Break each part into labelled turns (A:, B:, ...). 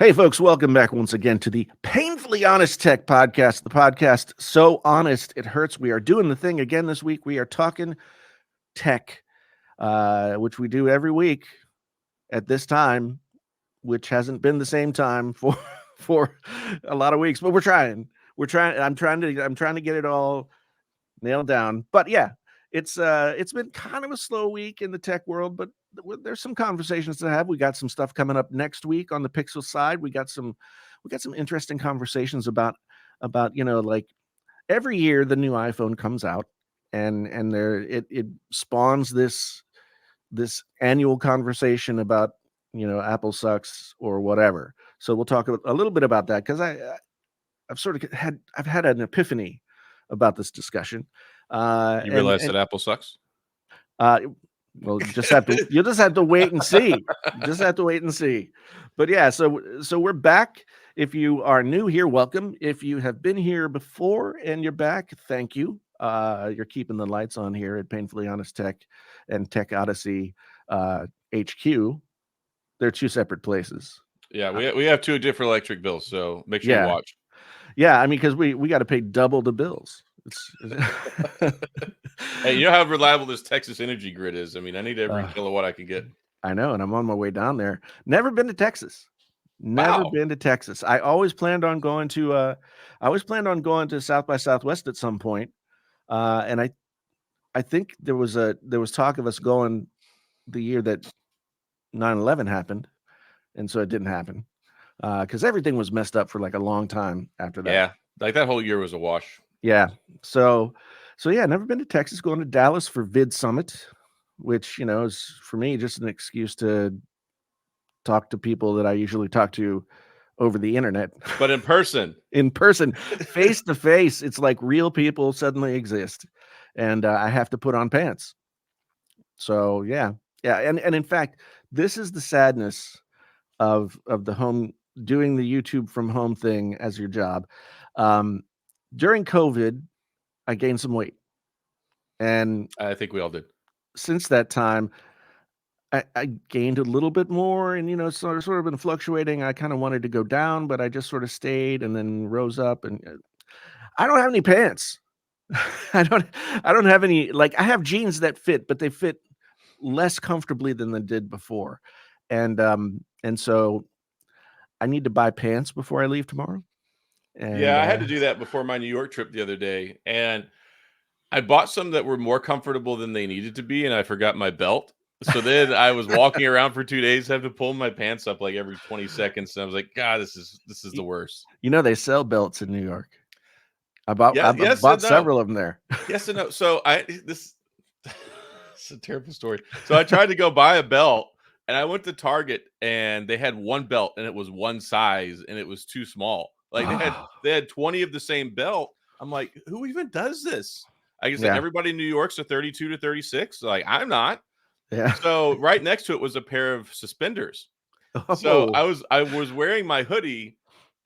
A: Hey, folks, welcome back once again to the Painfully Honest Tech Podcast, the podcast so honest it hurts. We are doing the thing again this week. We are talking tech, which we do every week at this time, which hasn't been the same time for for a lot of weeks, but we're trying. We're trying. I'm trying to get it all nailed down. But yeah, it's been kind of a slow week in the tech world, but there's some conversations to have. We got some stuff coming up next week on the Pixel side. We got some interesting conversations about like every year the new iPhone comes out, and it spawns this annual conversation about Apple sucks or whatever. So we'll talk a little bit about that because I've had an epiphany about this discussion.
B: You
A: And
B: realize
A: and
B: that Apple sucks?
A: uh, well, you'll just have to wait and see. Just have to wait and see. But yeah, so we're back. If you are new here, welcome. If you have been here before and you're back, thank you. You're keeping the lights on here at Painfully Honest Tech and Tech Odyssey HQ. They're two separate places.
B: Yeah, we have two different electric bills, so make sure you
A: Yeah,
B: watch.
A: yeah. I mean, because we got to pay double the bills.
B: Hey, you know how reliable this Texas energy grid is? I mean, I need every
A: uh,
B: kilowatt I can get.
A: I know, and I'm on my way down there. Never been to Texas. Never
B: Wow.
A: been to Texas. I always planned on going to South by Southwest at some point. And I think there was talk of us going the year that 9/11 happened, and so it didn't happen. Because everything was messed up for like a long time after that.
B: Yeah, like that whole year was a wash.
A: Yeah. So yeah, never been to Texas, going to Dallas for Vid Summit, which, is for me just an excuse to talk to people that I usually talk to over the internet.
B: But in person.
A: In person, face to face, it's like real people suddenly exist, and I have to put on pants. So yeah, yeah, and in fact, this is the sadness of the home doing the YouTube from home thing as your job. Um, During COVID, I gained some weight, and
B: I think we all did.
A: since that time, I gained a little bit more, and sort of been fluctuating. I kind of wanted to go down, but I just sort of stayed and then rose up, and I don't have any pants. I don't I don't have any, like, I have jeans that fit, but they fit less comfortably than they did before. And so I need to buy pants before I leave tomorrow. And
B: Yeah, I had to do that before my New York trip the other day, and I bought some that were more comfortable than they needed to be, and I forgot my belt. So then I was walking around for 2 days, have to pull my pants up like every 20 seconds, and I was like, God, this is the worst.
A: they sell belts in New York. I bought
B: Yeah,
A: I
B: yes
A: bought
B: and no.
A: several of them there.
B: Yes and no. So this it's a terrible story. So I tried to go buy a belt, and I went to Target, and they had one belt, and it was one size, and it was too small. Like they had 20 of the same belt. I'm like, who even does this? I guess
A: Yeah,
B: everybody in New York's a 32 to 36. Like I'm not.
A: yeah.
B: So right next to it was a pair of suspenders. So
A: Oh,
B: I was wearing my hoodie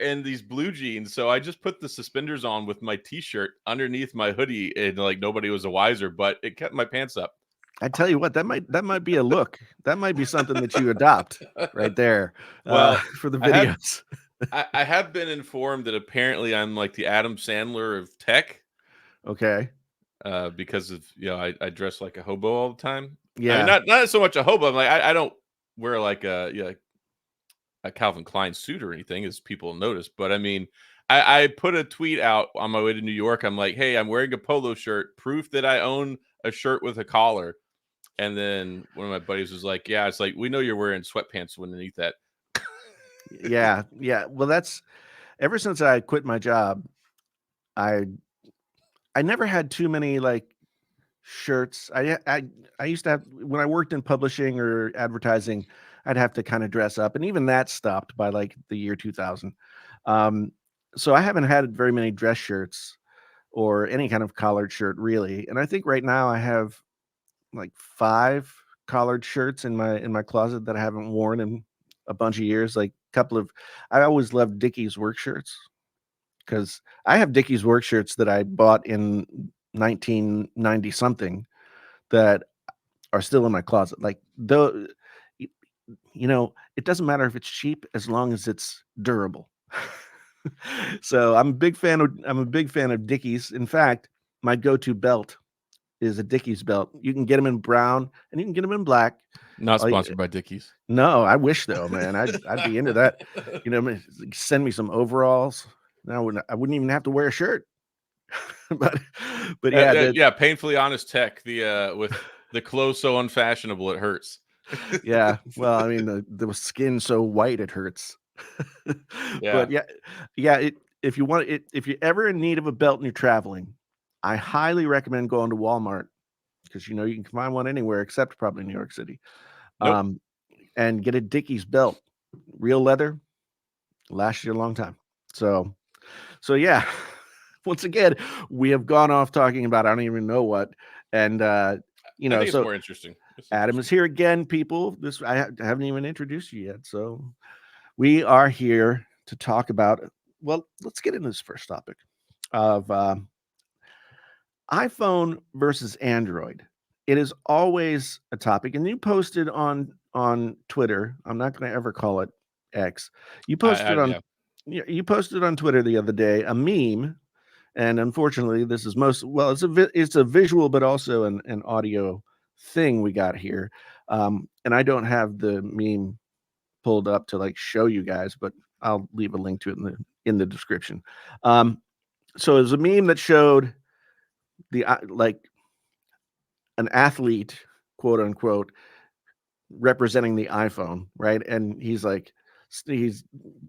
B: and these blue jeans. So I just put the suspenders on with my t-shirt underneath my hoodie, and like nobody was a wiser, but it kept my pants up.
A: I tell you what, that might be a look. That might be something that you adopt right there,
B: Well,
A: for the
B: I have
A: videos.
B: I have been informed that apparently I'm like the Adam Sandler of tech,
A: Okay.
B: because of I dress like a hobo all the time. I mean,
A: Yeah.
B: not so much a hobo. I'm like I don't wear like a Calvin Klein suit or anything, as people notice. But I mean, I put a tweet out on my way to New York. I'm like, hey, I'm wearing a polo shirt, proof that I own a shirt with a collar. And then one of my buddies was like, yeah, it's like we know you're wearing sweatpants underneath that.
A: Yeah. Yeah. Well, that's ever since I quit my job, I I never had too many like shirts. I used to have, when I worked in publishing or advertising, I'd have to kind of dress up, and even that stopped by like the year 2000. Um, so I haven't had very many dress shirts or any kind of collared shirt really. And I think right now I have like 5 collared shirts in my closet that I haven't worn in a bunch of years. Like a couple of, I always loved Dickies work shirts because I have Dickies work shirts that I bought in 1990 something that are still in my closet. Like though it doesn't matter if it's cheap as long as it's durable. So I'm a big fan of Dickies. In fact, my go-to belt is a Dickies belt. You can get them in brown and you can get them in black.
B: Not
A: All you-
B: sponsored by Dickies.
A: no, I wish though, man. I'd be into that. Send me some overalls. I wouldn't even have to wear a shirt. but but yeah,
B: Yeah, painfully honest tech. The with the clothes so unfashionable it hurts.
A: yeah. Well, I mean the skin so white it hurts.
B: Yeah.
A: But yeah. If you're ever in need of a belt and you're traveling, I highly recommend going to Walmart because you can find one anywhere except probably New York City.
B: Nope.
A: And get a Dickies belt, real leather, lasts you a long time. So yeah. Once again, we have gone off talking about I don't even know what, and
B: I think it's
A: so
B: more interesting.
A: Adam is here again, people. I haven't even introduced you yet, so we are here to talk about. Well, let's get into this first topic of iPhone versus Android. It is always a topic, and you posted on Twitter. I'm not going to ever call it X. You posted on
B: Yeah.
A: you posted on Twitter the other day a meme, and unfortunately, this is it's a visual, but also an audio thing we got here. And I don't have the meme pulled up to like show you guys, but I'll leave a link to it in the description. So it was a meme that showed the like an athlete, quote unquote, representing the iPhone, right? And he's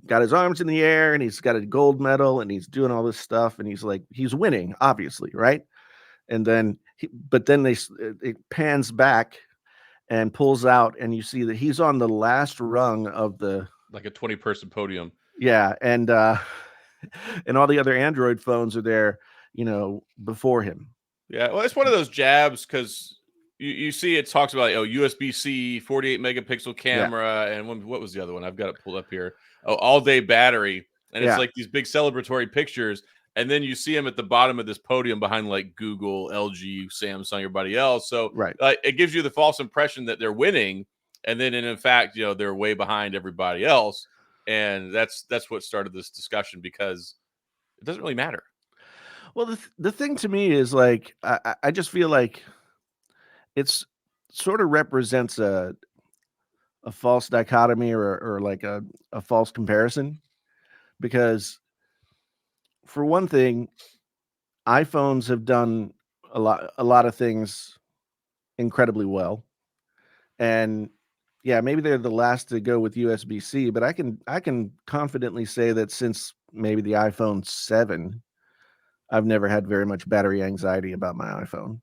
A: got his arms in the air and he's got a gold medal and he's doing all this stuff and he's winning, obviously, right? And then, but then it pans back and pulls out, and you see that he's on the last rung of the
B: Like a 20-person podium.
A: yeah, and and all the other Android phones are there, before him.
B: Yeah, well, it's one of those jabs because you see it talks about USB-C 48 megapixel
A: Yeah,
B: camera and what was the other one? I've got it pulled up here. Oh, all day battery, and it's
A: yeah,
B: like these big celebratory pictures, and then you see him at the bottom of this podium behind like Google, LG, Samsung, everybody else. So
A: right.
B: it gives you the false impression that they're winning, and then in fact, they're way behind everybody else, and that's what started this discussion because it doesn't really matter.
A: Well, the thing to me is like I just feel like it's sort of represents a false dichotomy or like a false comparison because for one thing, iPhones have done a lot of things incredibly well. And yeah, maybe they're the last to go with USB-C, but I can confidently say that since maybe the iPhone 7, I've never had very much battery anxiety about my iPhone.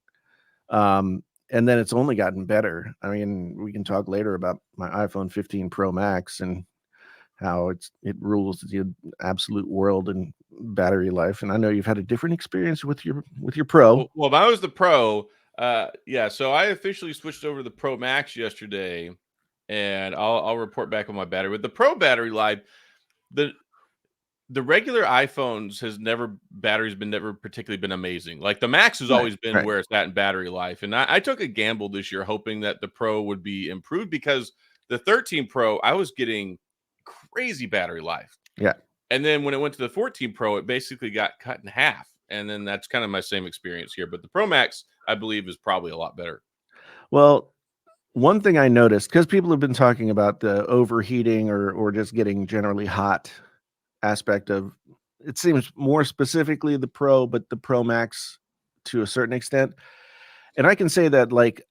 A: And then it's only gotten better. I mean, we can talk later about my iPhone 15 Pro Max and how it rules the absolute world in battery life. And I know you've had a different experience with your Pro.
B: Well, mine was the Pro. Yeah, so I officially switched over to the Pro Max yesterday, and I'll report back on my battery. With the Pro battery life, the the regular iPhones has never battery's been never particularly been amazing. Like the Max has
A: Right,
B: always been
A: right.
B: where it's at in battery life, and I took a gamble this year hoping that the Pro would be improved because the 13 Pro I was getting crazy battery life.
A: Yeah.
B: And then when it went to the 14 Pro, it basically got cut in half. And then that's kind of my same experience here. But the Pro Max, I believe, is probably a lot better.
A: Well, one thing I noticed because people have been talking about the overheating or just getting generally hot aspect of it seems more specifically the Pro, but the Pro Max to a certain extent. And I can say that like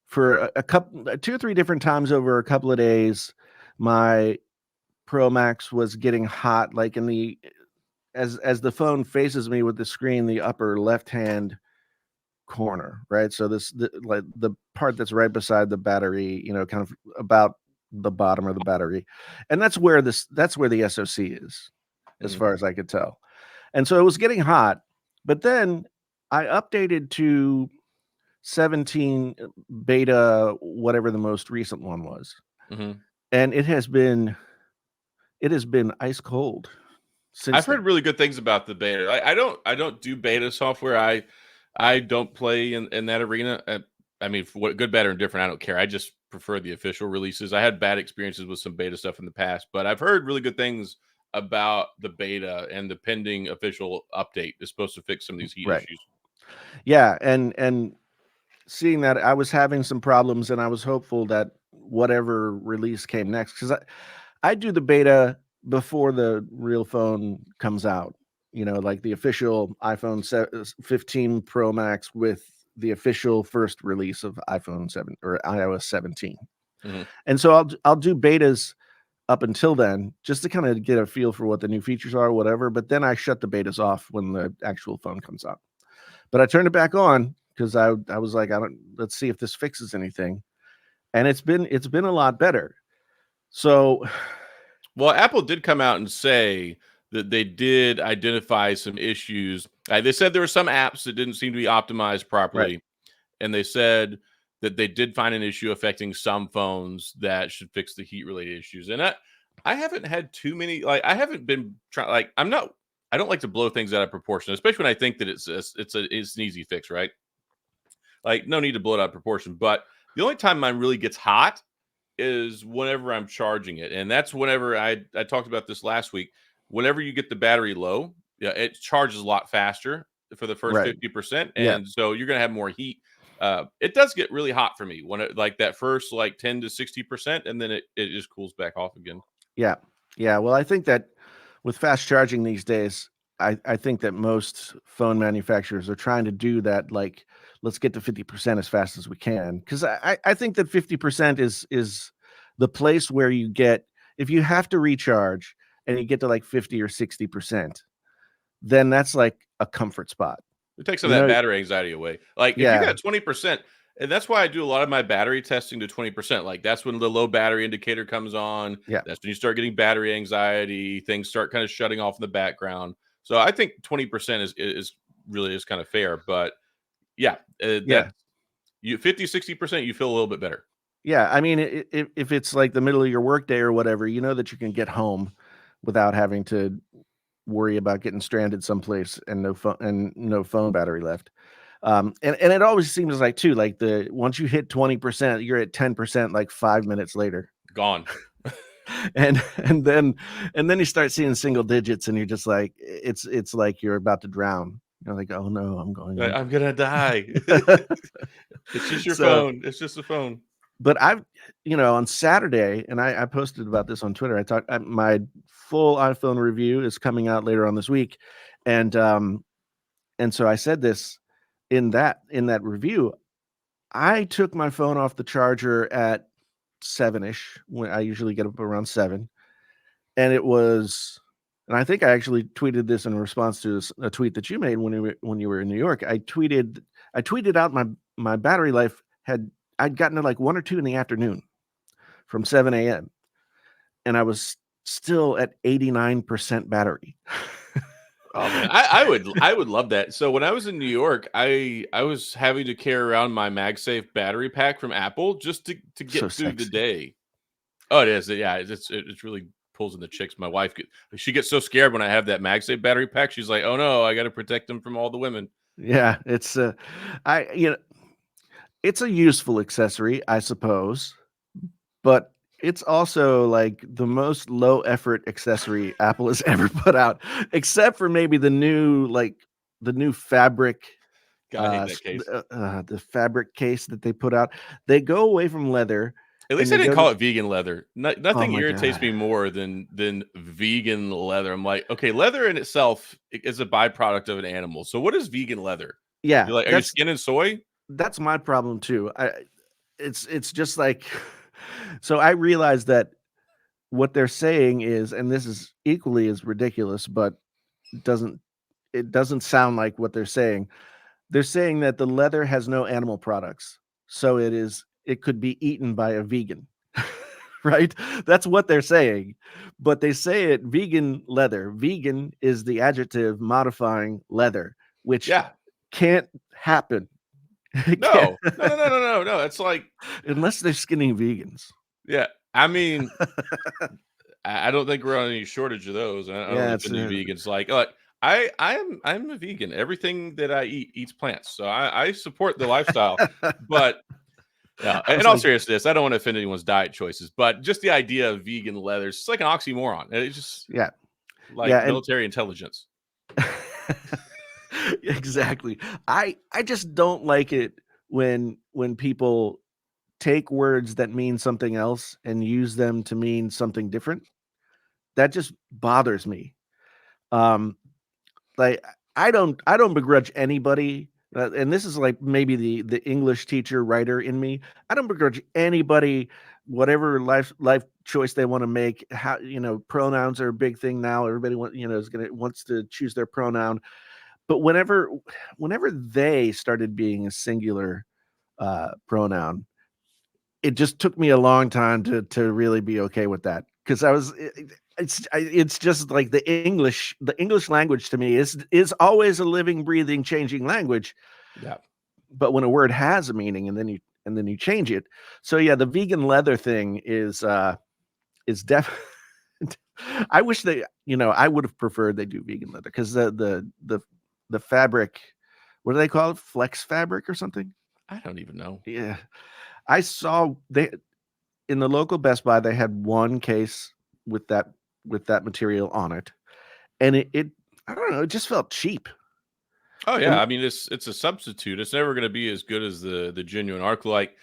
A: for a couple 2 or 3 different times over a couple of days, my Pro Max was getting hot like in the as the phone faces me with the screen, the upper left hand corner, right? So like the part that's right beside the battery, kind of about the bottom of the battery. And that's where the SoC is, as
B: Mhm.
A: far as I could tell. And so it was getting hot, but then I updated to 17 beta, whatever the most recent one was.
B: Mhm.
A: And it has been ice cold since
B: I've
A: then.
B: heard really good things about the beta. I don't do beta software. I don't play in that arena. I mean, for what good, better, and different, I don't care. I just prefer the official releases. I had bad experiences with some beta stuff in the past, but I've heard really good things about the beta, and the pending official update is supposed to fix some of these heat
A: Right.
B: issues.
A: Yeah, and seeing that I was having some problems, and I was hopeful that whatever release came next, because I do the beta before the real phone comes out. Like the official iPhone 15 Pro Max with the official first release of iPhone 7 or iOS 17.
B: Mhm.
A: And so I'll do betas up until then, just to kind of get a feel for what the new features are, whatever. But then I shut the betas off when the actual phone comes out. But I turned it back on because I was like, let's see if this fixes anything. And it's been a lot better. So
B: Well, Apple did come out and say that they did identify some issues. They said there were some apps that didn't seem to be optimized
A: right,
B: properly, and they said that they did find an issue affecting some phones that should fix the heat related issues. And I haven't had too many. Like, I haven't been trying. Like, I'm not. I don't like to blow things out of proportion, especially when I think that it's an easy fix, right? Like, no need to blow it out of proportion. But the only time mine really gets hot is whenever I'm charging it, and that's whenever I talked about this last week. Whenever you get the battery low, yeah, it charges a lot faster for the first
A: right,
B: 50%,
A: yeah,
B: and so you're gonna have more heat. It does get really hot for me when it like that first like 10 to 60%, and then it just cools back off again.
A: yeah, yeah. Well, I think that with fast charging these days, I think that most phone manufacturers are trying to do that. Like, let's get to 50% as fast as we can, because I think that 50% is the place where you get, if you have to recharge and you get to like 50 or 60%, then that's like a comfort spot.
B: It takes some
A: You
B: of that
A: know?
B: battery anxiety away. Like, if you
A: Yeah,
B: got 20%, and that's why I do a lot of my battery testing to 20%. Like, that's when the low battery indicator comes on.
A: yeah,
B: That's when you start getting battery anxiety. Things start kind of shutting off in the background. So I think 20% is really is kind of fair. But yeah, that
A: yeah.
B: you 50, 60%, you feel a little bit better.
A: Yeah, I mean, if it's like the middle of your workday or whatever, you know that you can get home without having to worry about getting stranded someplace and no phone battery left. And it always seems like too, like the once you hit 20%, you're at 10% like 5 minutes later,
B: Gone.
A: and then you start seeing single digits, and you're just like, it's like you're about to drown. You're like, oh no, I'm going
B: Like, I'm
A: under.
B: gonna die. It's just your
A: So
B: phone. It's just a phone.
A: but on Saturday, and I posted about this on Twitter. My full iPhone review is coming out later on this week, and so I said this in that review. I took my phone off the charger at 7ish, when I usually get up around 7, and and I think I actually tweeted this in response to a tweet that you made when you were in New York. I tweeted out my battery life I'd gotten to like 1 or 2 in the afternoon from 7 a.m. and I was still at 89% battery.
B: Oh man, I would love that. So when I was in New York, I was having to carry around my MagSafe battery pack from Apple just to
A: So
B: get through the
A: sexy.
B: day. Oh, it is. Yeah, it's really pulls in the chicks. My wife she gets so scared when I have that MagSafe battery pack. She's like, "Oh no, I got to protect them from all the women."
A: Yeah, I it's a useful accessory, I suppose, but it's also like the most low effort accessory Apple has ever put out, except for maybe the new fabric,
B: God, I hate that case.
A: the fabric case that they put out. They go away from leather
B: At
A: and
B: least I
A: they
B: didn't
A: go
B: call
A: to,
B: it vegan leather.
A: oh
B: Nothing
A: my
B: irritates
A: god.
B: me more than vegan leather. I'm like, okay, leather in itself is a byproduct of an animal. So what is vegan leather?
A: Yeah,
B: You're like, are you skinning soy?
A: that's my problem too. It's just like so I realized that what they're saying is, and this is equally as ridiculous, but doesn't it doesn't sound like what they're saying. They're saying that the leather has no animal products, so it could be eaten by a vegan. Right? That's what they're saying. But they say it vegan leather. Vegan is the adjective modifying leather, which
B: Yeah.
A: can't happen. It can't
B: No, no, no, no, no, no, no. It's like,
A: unless they're skinny vegans.
B: yeah. I mean, I don't think we're on any shortage of those. I don't
A: Yeah,
B: know if
A: it's
B: any vegans like I'm a vegan. Everything that I eat eats plants, so I support the lifestyle. But Yeah,
A: I
B: in
A: was
B: all
A: like,
B: seriousness, I don't want to offend anyone's diet choices, but just the idea of vegan leather, it's like an oxymoron. It's just
A: yeah,
B: like
A: yeah, and
B: military intelligence.
A: exactly. I just don't like it when people take words that mean something else and use them to mean something different. That just bothers me. Um, like I don't begrudge anybody, and this is like maybe the English teacher writer in me. I don't begrudge anybody whatever life choice they want to make. How pronouns are a big thing now. Everybody wants to choose their pronoun. But whenever they started being a singular pronoun, it just took me a long time to really be okay with that because it's just like the English language to me is always a living, breathing, changing language.
B: Yeah.
A: But when a word has a meaning and then you change it, so yeah, the vegan leather thing is definitely. I wish I would have preferred they do vegan leather because the fabric, what do they call it? Flex fabric or something?
B: I don't even know.
A: Yeah. I saw they in the local Best Buy, they had one case with that material on it, and it I don't know, it just felt cheap.
B: Oh yeah,
A: And
B: I mean it's a substitute. It's never going to be as good as the genuine arc. Like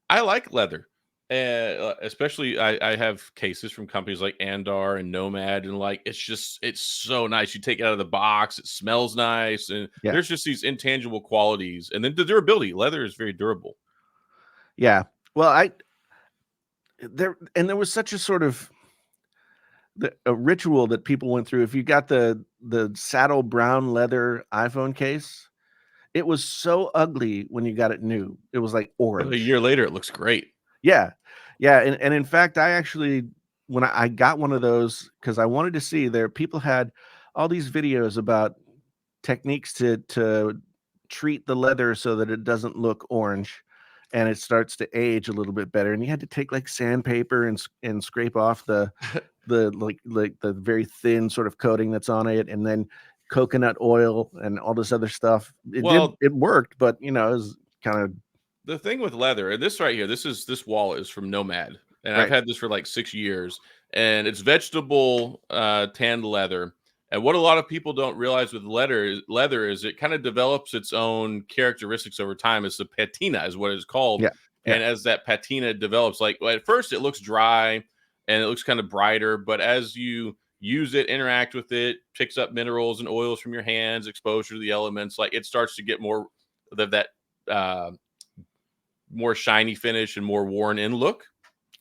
B: I like leather, especially I have cases from companies like Andar and Nomad, and like it's so nice. You take it out of the box, it smells nice, and
A: yeah,
B: there's just these intangible qualities, and then the durability. Leather is very durable.
A: yeah. Well, there was such a sort of a ritual that people went through. If you got the saddle brown leather iPhone case, it was so ugly when you got it new. It was like
B: But a
A: orange.
B: year later, it looks great.
A: Yeah. Yeah, and in fact, I actually when I got one of those because I wanted to see there people had all these videos about techniques to treat the leather so that it doesn't look orange and it starts to age a little bit better, and you had to take, like, sandpaper and scrape off like, the very thin sort of coating that's on it, and then coconut oil and all this other stuff.
B: Well,
A: It worked, but, it was kinda
B: the thing with leather, and this right here, this wallet is from Nomad, and I've
A: right.
B: had this for like 6 years, and it's vegetable tanned leather. And what a lot of people don't realize with leather is it kind of develops its own characteristics over time. It's the patina, is what it's called.
A: Yeah. Yeah.
B: And as that patina develops, like well, at first it looks dry and it looks kind of brighter, but as you use it, interact with it, picks up minerals and oils from your hands, exposure to the elements, like it starts to get more of that uh, more shiny finish and more worn in look.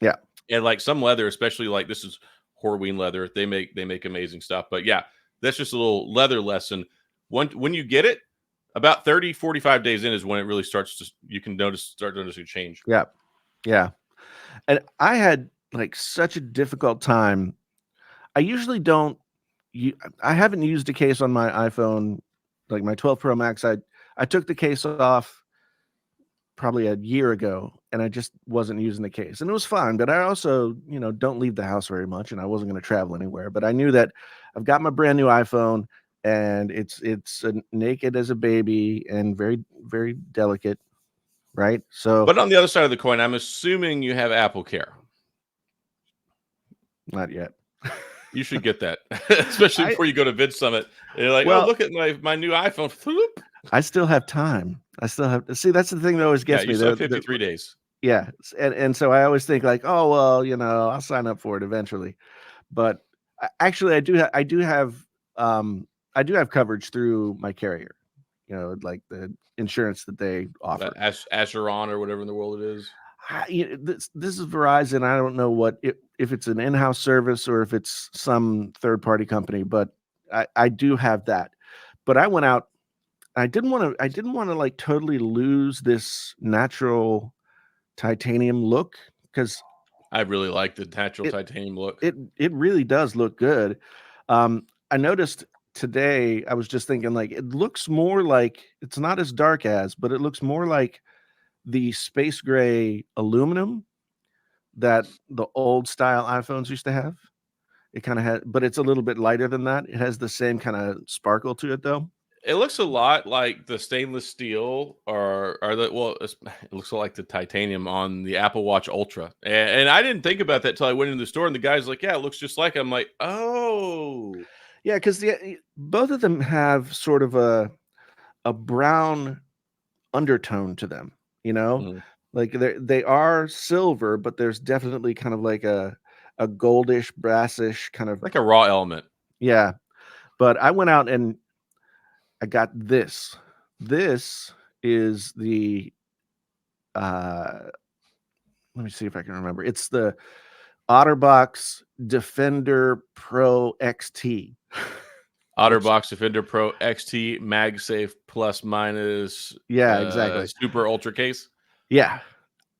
A: Yeah.
B: And like some leather, especially like this is Horween leather, they make amazing stuff. But yeah, that's just a little leather lesson. When you get it, about 30, 45 days in is when it really starts to you can start to notice a change.
A: Yeah. Yeah. And I had, like, such a difficult time. I usually don't u I haven't used a case on my iPhone, like, my 12 Pro Max. I took the case off probably a year ago, and I just wasn't using the case, and it was fine, but I also, don't leave the house very much, and I wasn't gonna travel anywhere, but I knew that I've got my brand new iPhone, and it's, naked as a baby and very, very delicate, right? So
B: But on the other side of the coin, I'm assuming you have Apple Care.
A: not yet.
B: You should get that, especially
A: I
B: before you go to Vid Summit. And you're like, oh,
A: well,
B: look at my new iPhone. Floop.
A: I still have time. I still have see, that's the thing that always
B: Yeah,
A: gets
B: you
A: me.
B: still have
A: The
B: 53 days.
A: Yeah, and so I always think like, "Oh, well, I'll sign up for it eventually." But actually, um, I do have coverage through my carrier. Like the insurance that they offer.
B: Asheron or whatever in the world it is.
A: This is Verizon. I don't know if it's an in-house service or if it's some third-party company, but I do have that. But I went out. I didn't want to like totally lose this natural titanium look because
B: I really like the natural
A: it
B: titanium look.
A: it really does look good. I noticed today, I was just thinking, like, it looks more like it's not as dark as, but it looks more like the space gray aluminum that the old style iPhones used to have. It kinda had but it's a little bit lighter than that. It has the same kinda sparkle to it, though.
B: It looks a lot like the stainless steel or the well, it looks like the titanium on the Apple Watch Ultra. And I didn't think about that till I went into the store and the guy's like, "Yeah, it looks just like it." I'm like, "Oh."
A: Yeah, because both of them have sort of a brown undertone to them, you know?
B: Mhm.
A: Like they are silver, but there's definitely kind of like a goldish, brassish kind of,
B: Like a raw element.
A: yeah. But I went out and I got this. This is the uh let me see if I can remember. It's the OtterBox Defender Pro XT. Which,
B: OtterBox Defender Pro XT MagSafe plus minus
A: yeah, exactly.
B: super ultra case.
A: Yeah.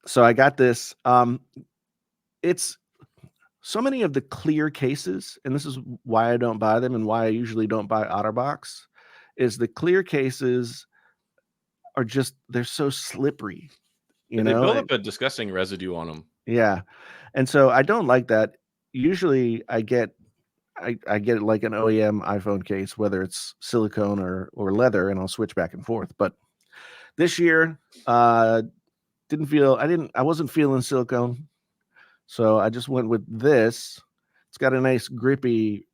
A: So I got this. It's so many of the clear cases, and this is why I don't buy them and why I usually don't buy OtterBox, is the clear cases are just they're so slippery, you
B: They
A: know?
B: build up a disgusting residue on them.
A: Yeah. And so I don't like that. Usually I get like an OEM iPhone case, whether it's silicone or leather, and I'll switch back and forth. But this year, I wasn't feeling silicone. So I just went with this. It's got a nice grippy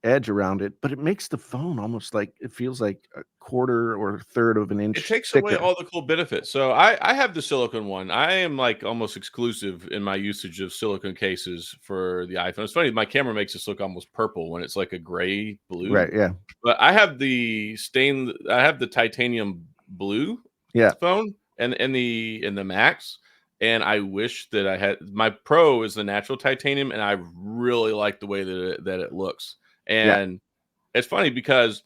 A: edge around it, but it makes the phone almost like it feels like a quarter or third of an
B: It
A: inch
B: takes away
A: thicker.
B: all the cool benefits. So I have the silicone one. I am like almost exclusive in my usage of silicone cases for the iPhone. It's funny, my camera makes this look almost purple when it's like a gray blue.
A: Right. Yeah.
B: But I have the titanium blue
A: Yeah.
B: phone and the Max. And I wish that I had my Pro is the natural titanium, and I really like the way that it looks.
A: Yeah.
B: And it's funny because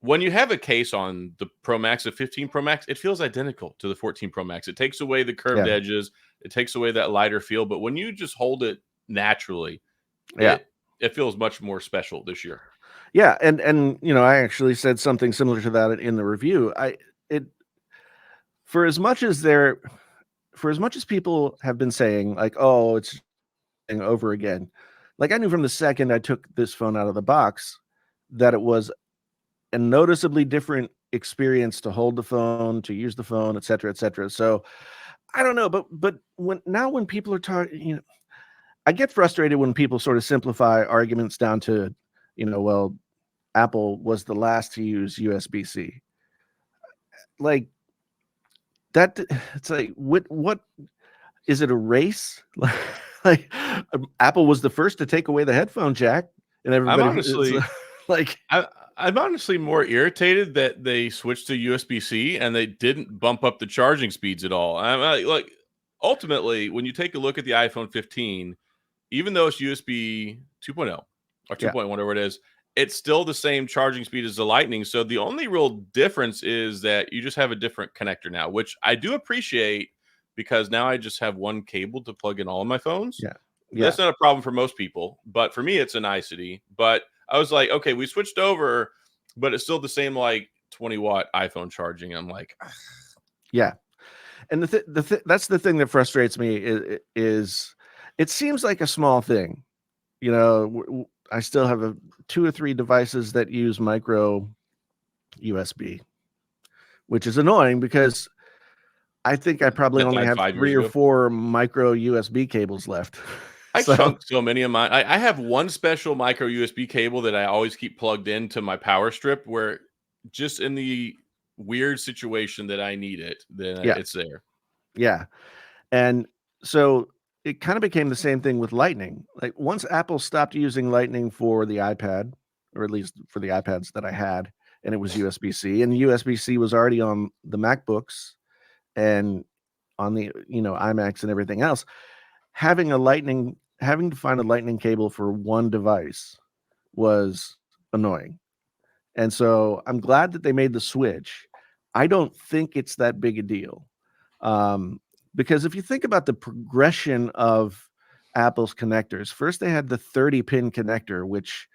B: when you have a case on the Pro Max, the 15 Pro Max, it feels identical to the 14 Pro Max. It takes away the curved
A: Yeah.
B: edges, it takes away that lighter feel. But when you just hold it naturally,
A: Yeah.
B: it feels much more special this year.
A: Yeah. And I actually said something similar to that in the review. It for as much as there for as much as people have been saying like, oh, it's over again. Like I knew from the second I took this phone out of the box that it was a noticeably different experience to hold the phone, to use the phone, et cetera, et cetera. So I don't know, but when people are talking, I get frustrated when people sort of simplify arguments down to, well, Apple was the last to use USB-C. Like that, it's like what is it a race? Like Apple was the first to take away the headphone jack, and
B: I'm
A: everybody it's
B: honestly
A: like
B: I'm honestly more irritated that they switched to USB-C and they didn't bump up the charging speeds at all. Like ultimately, when you take a look at the iPhone 15, even though it's USB 2.0 or
A: yeah,
B: 2.1, whatever it is, it's still the same charging speed as the Lightning. So the only real difference is that you just have a different connector now, which I do appreciate because now I just have one cable to plug in all of my phones.
A: yeah, yeah,
B: That's not a problem for most people, but for me, it's a nicety. But I was like, okay, we switched over, but it's still the same like 20-watt iPhone charging. I'm like,
A: yeah. And that's the thing that frustrates me is it seems like a small thing. I still have 2 or 3 devices that use micro USB, which is annoying because I think I probably
B: that
A: only
B: died
A: have
B: 5 years
A: 3 or
B: ago.
A: 4 micro USB cables left.
B: I
A: So,
B: chunked so many of mine. I have one special micro USB cable that I always keep plugged into my power strip where just in the weird situation that I need it, then
A: yeah,
B: it's there.
A: yeah. And so it kind of became the same thing with Lightning. Like once Apple stopped using Lightning for the iPad, or at least for the iPads that I had, and it was USB-C, and USB-C was already on the MacBooks and on the iMacs and everything else, having to find a Lightning cable for one device was annoying. And so I'm glad that they made the switch. I don't think it's that big a deal. Um, because if you think about the progression of Apple's connectors, first they had the 30-pin connector, which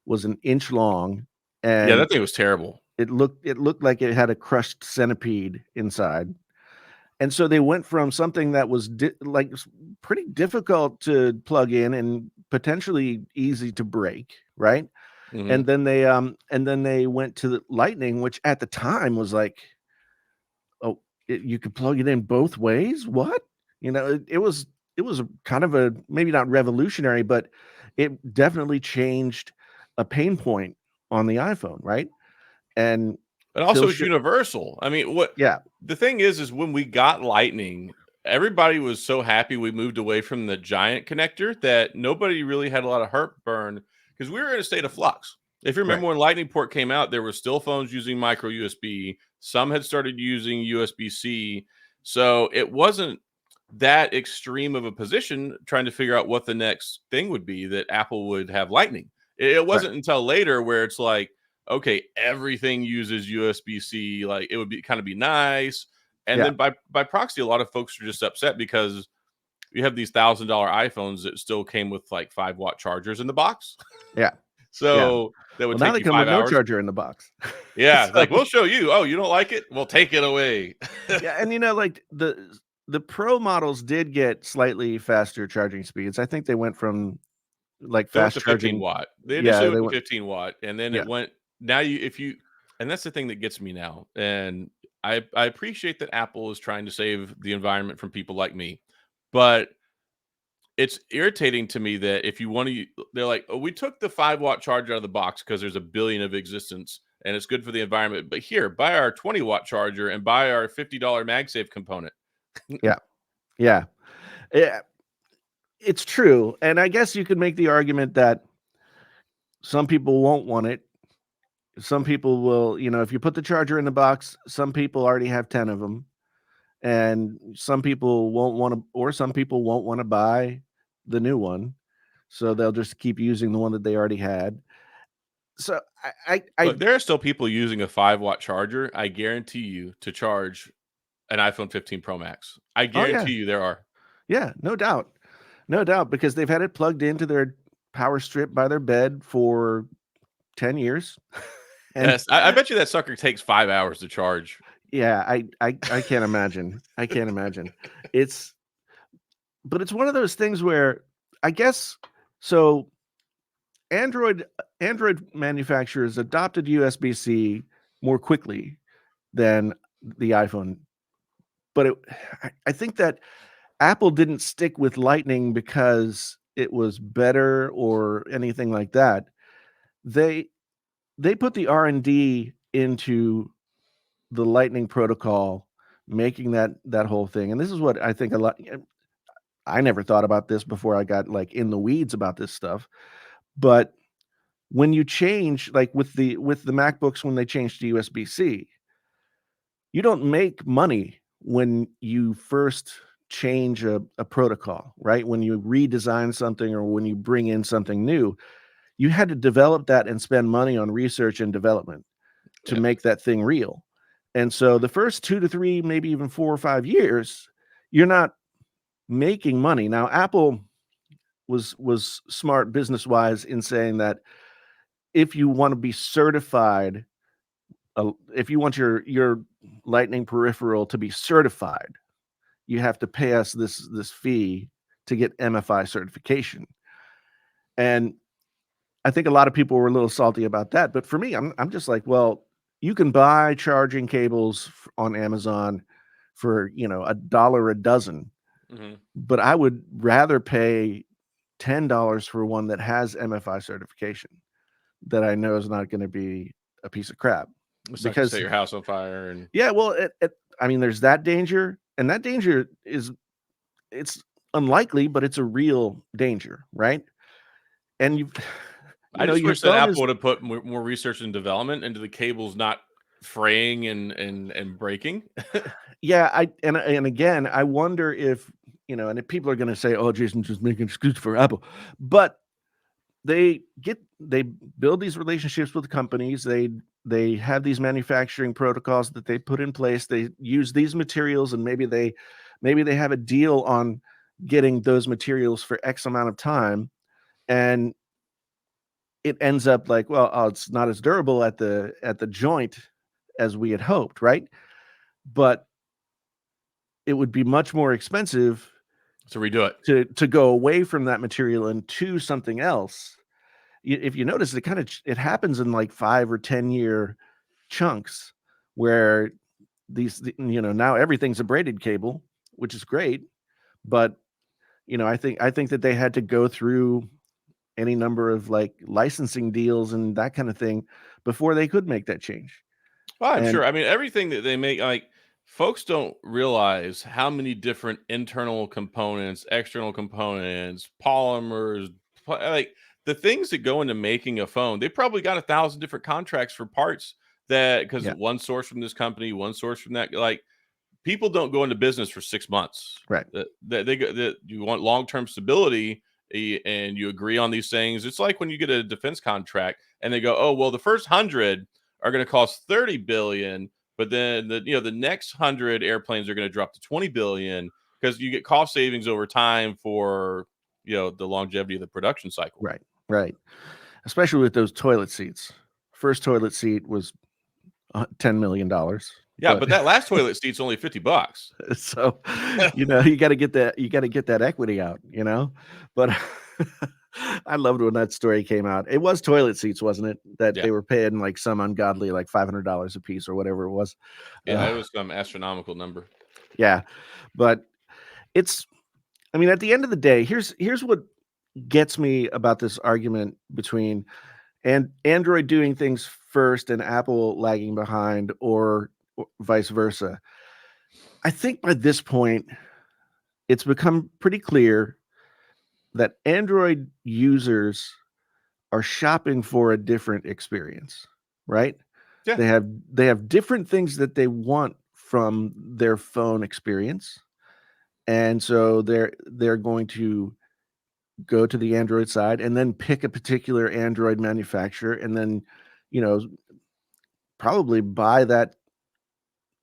A: was an inch long,
B: Yeah,
A: and
B: that thing was terrible.
A: it looked like it had a crushed centipede inside. And so they went from something that was pretty difficult to plug in and potentially easy to break, right?
B: Mhm.
A: And then they went to the Lightning, which at the time was like, oh, you could plug it in both ways. What? It was a kind of a, maybe not revolutionary, but it definitely changed a pain point on the iPhone, right? And
B: But
A: Phil,
B: also it's universal. I mean, what
A: yeah,
B: the thing is when we got Lightning, everybody was so happy we moved away from the giant connector that nobody really had a lot of heartburn because we were in a state of flux. If you
A: right,
B: remember when Lightning port came out, there were still phones using micro USB. Some had started using USB-C. So it wasn't that extreme of a position trying to figure out what the next thing would be that Apple would have Lightning. It
A: right,
B: wasn't until later where it's like, okay, everything uses USB-C. Like it would be kind of be nice. And
A: yeah,
B: then by proxy, a lot of folks are just upset because you have these $1,000 iPhones that still came with like 5-watt chargers in the box.
A: yeah, yeah.
B: So that would
A: Well, now
B: take
A: they
B: you
A: come with
B: 5
A: no
B: hours.
A: charger in the box.
B: Yeah, it's
A: So
B: like we'll show you. Oh, you don't like it? We'll take it away.
A: yeah, and like the Pro models did get slightly faster charging speeds. I think they went from like
B: They went
A: fast
B: to 15
A: charging.
B: watt. They
A: Yeah,
B: initially
A: they
B: went to
A: went.
B: 15 watt, and then
A: Yeah,
B: it went. Now you, if you, and that's the thing that gets me now. And I appreciate that Apple is trying to save the environment from people like me, but it's irritating to me that if you want to, they're like, oh, we took the 5-watt charger out of the box because there's a billion of existence and it's good for the environment. But here, buy our 20-watt charger and buy our $50 MagSafe component.
A: yeah, yeah. Yeah, it's true, and I guess you could make the argument that some people won't want it. Some people will, if you put the charger in the box, some people already have 10 of them, and some people won't want to, or some people won't want to buy the new one, so they'll just keep using the one that they already had. So I
B: Look, there are still people using a 5-watt charger, I guarantee you, to charge an iPhone 15 Pro Max. I
A: oh yeah,
B: guarantee you there are.
A: yeah, no doubt, no doubt, because they've had it plugged into their power strip by their bed for 10 years, and
B: Yes, I bet you that sucker takes 5 hours to charge.
A: yeah, I can't imagine. I can't imagine. It's but it's one of those things where I guess so Android Android manufacturers adopted USB-C more quickly than the iPhone, but I think that Apple didn't stick with Lightning because it was better or anything like that. They they put the R&D into the Lightning protocol, making that whole thing. And this is what I think a lot. I never thought about this before I got like in the weeds about this stuff. But when you change, like with the MacBooks, when they changed to USB-C, you don't make money when you first change a protocol, right? When you redesign something or when you bring in something new, you had to develop that and spend money on research and development to
B: Yeah.
A: make that thing real. And so the first 2 to 3, maybe even 4 or 5 years, you're not making money. Now, Apple was smart business-wise in saying that if you wanna be certified, if you want your Lightning peripheral to be certified, you have to pay us this fee to get MFI certification. And I think a lot of people were a little salty about that, but for me, I'm just like, well, you can buy charging cables on Amazon for, a dollar a dozen,
B: Mhm.
A: but I would rather pay $10 for one that has MFI certification that I know is not going to be a piece of crap.
B: It's not gonna
A: Because
B: set your house on fire and
A: yeah, well, I mean, there's that danger, and that danger it's unlikely, but it's a real danger, right? And
B: I just
A: your
B: wish that
A: phone
B: Apple
A: is.
B: would have put more research and development into the cables not fraying and breaking.
A: Yeah, and again, I wonder if, and if people are gonna say, "Oh, Jason's just making excuse for Apple," but they build these relationships with companies, they have these manufacturing protocols that they put in place, they use these materials, and maybe they have a deal on getting those materials for X amount of time, and it ends up like, well, oh, it's not as durable at the joint as we had hoped, right? But it would be much more expensive
B: To redo it.
A: to go away from that material and to something else. if you notice, it happens in like 5 or 10 year chunks where now everything's a braided cable, which is great, but I think that they had to go through any number of like licensing deals and that kind of thing before they could make that change.
B: Well, I'm
A: And
B: sure. I mean, everything that they make, like folks don't realize how many different internal components, external components, polymers, like the things that go into making a phone. They probably got 1,000 different contracts for parts that because
A: yeah,
B: one source from this company, one source from that. Like people don't go into business for 6 months.
A: right,
B: That you want long term stability, and you agree on these things. It's like when you get a defense contract and they go, "Oh, well, the first 100 are going to cost 30 billion, but then the next 100 airplanes are going to drop to 20 billion because you get cost savings over time for the longevity of the production cycle."
A: right, right. Especially with those toilet seats. First toilet seat was $10 million,
B: Yeah,
A: but
B: but that last toilet seat's only $50.
A: so you got to get that equity out. But I loved when that story came out. It was toilet seats, wasn't it? That
B: Yeah.
A: they were paying like some ungodly like $500 a piece or whatever it was.
B: Yeah,
A: Uh,
B: it was some astronomical number.
A: yeah, but it's. I mean, at the end of the day, here's what gets me about this argument between Android doing things first and Apple lagging behind, or vice versa. I think by this point, it's become pretty clear that Android users are shopping for a different experience, right?
B: Yeah.
A: They have different things that they want from their phone experience. And so they're going to go to the Android side and then pick a particular Android manufacturer and then, you know, probably buy that,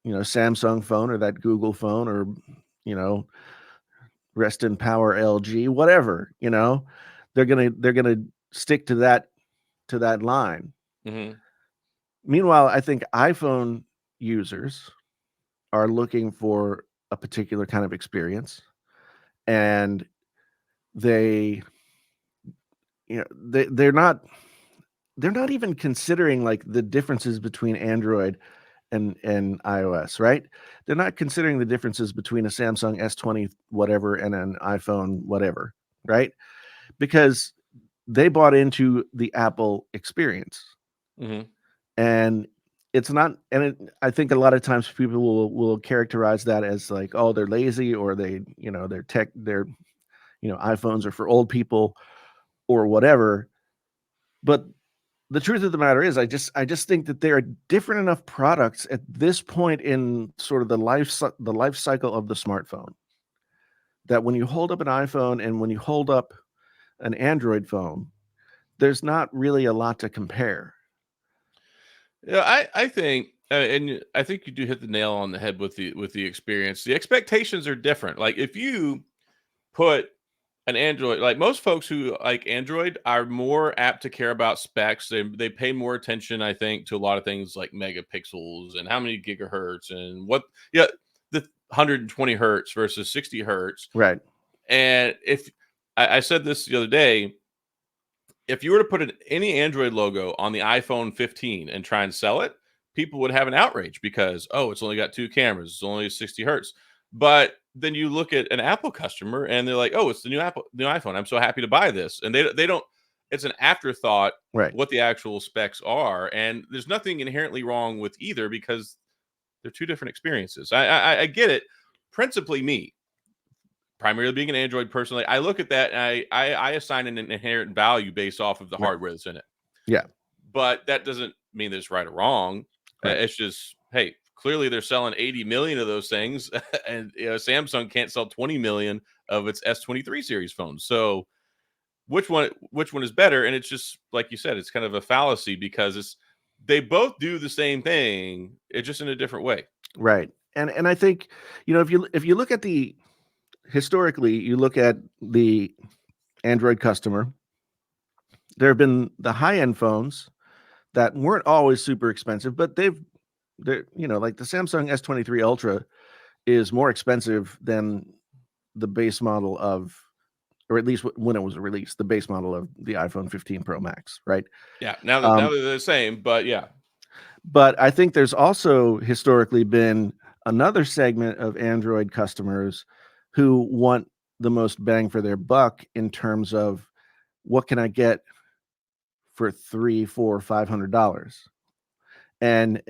A: Samsung phone or that Google phone or, you know, rest in power LG, whatever, they're gonna stick to that line.
B: Hmm.
A: Meanwhile, I think iPhone users are looking for a particular kind of experience, and they, they're not even considering like the differences between Android and iOS, right? They're not considering the differences between a Samsung S20 whatever and an iPhone whatever, right? Because they bought into the Apple experience.
B: Hmm.
A: And it's not, and I think a lot of times people will characterize that as like, oh, they're lazy, or iPhones are for old people or whatever. But the truth of the matter is, I just think that there are different enough products at this point in sort of the life cycle of the smartphone, that when you hold up an iPhone and when you hold up an Android phone, there's not really a lot to compare.
B: Yeah, I think, and I think you do hit the nail on the head with the experience. The expectations are different. Like if you put an Android, like most folks who like Android are more apt to care about specs. They pay more attention, I think, to a lot of things like megapixels and how many gigahertz and the 120 hertz versus 60 hertz.
A: Right.
B: And if I said this the other day, if you were to put any Android logo on the iPhone 15 and try and sell it, people would have an outrage because, oh, it's only got two cameras, it's only 60 hertz. But then you look at an Apple customer and they're like, oh, it's the new iPhone. I'm so happy to buy this. And they don't, it's an afterthought
A: Right.
B: what the actual specs are. And there's nothing inherently wrong with either because they're two different experiences. I get it. Principally me, primarily being an Android person, like, I look at that and I assign an inherent value based off of the
A: Right.
B: hardware that's in it.
A: Yeah.
B: But that doesn't mean that it's right or wrong.
A: Right.
B: It's just, hey, clearly they're selling 80 million of those things, and Samsung can't sell 20 million of its S23 series phones. So which one is better? And it's just like you said, it's kind of a fallacy because they both do the same thing, it's just in a different way.
A: Right. And I think, if you look at historically, you look at the Android customer, there have been the high end phones that weren't always super expensive, but like the Samsung S23 Ultra is more expensive than the base model of or at least when it was released, the base model of the iPhone 15 Pro Max, right?
B: Yeah. Now
A: Um,
B: they're the same, but yeah.
A: but I think there's also historically been another segment of Android customers who want the most bang for their buck in terms of what can I get for three, four, $500. And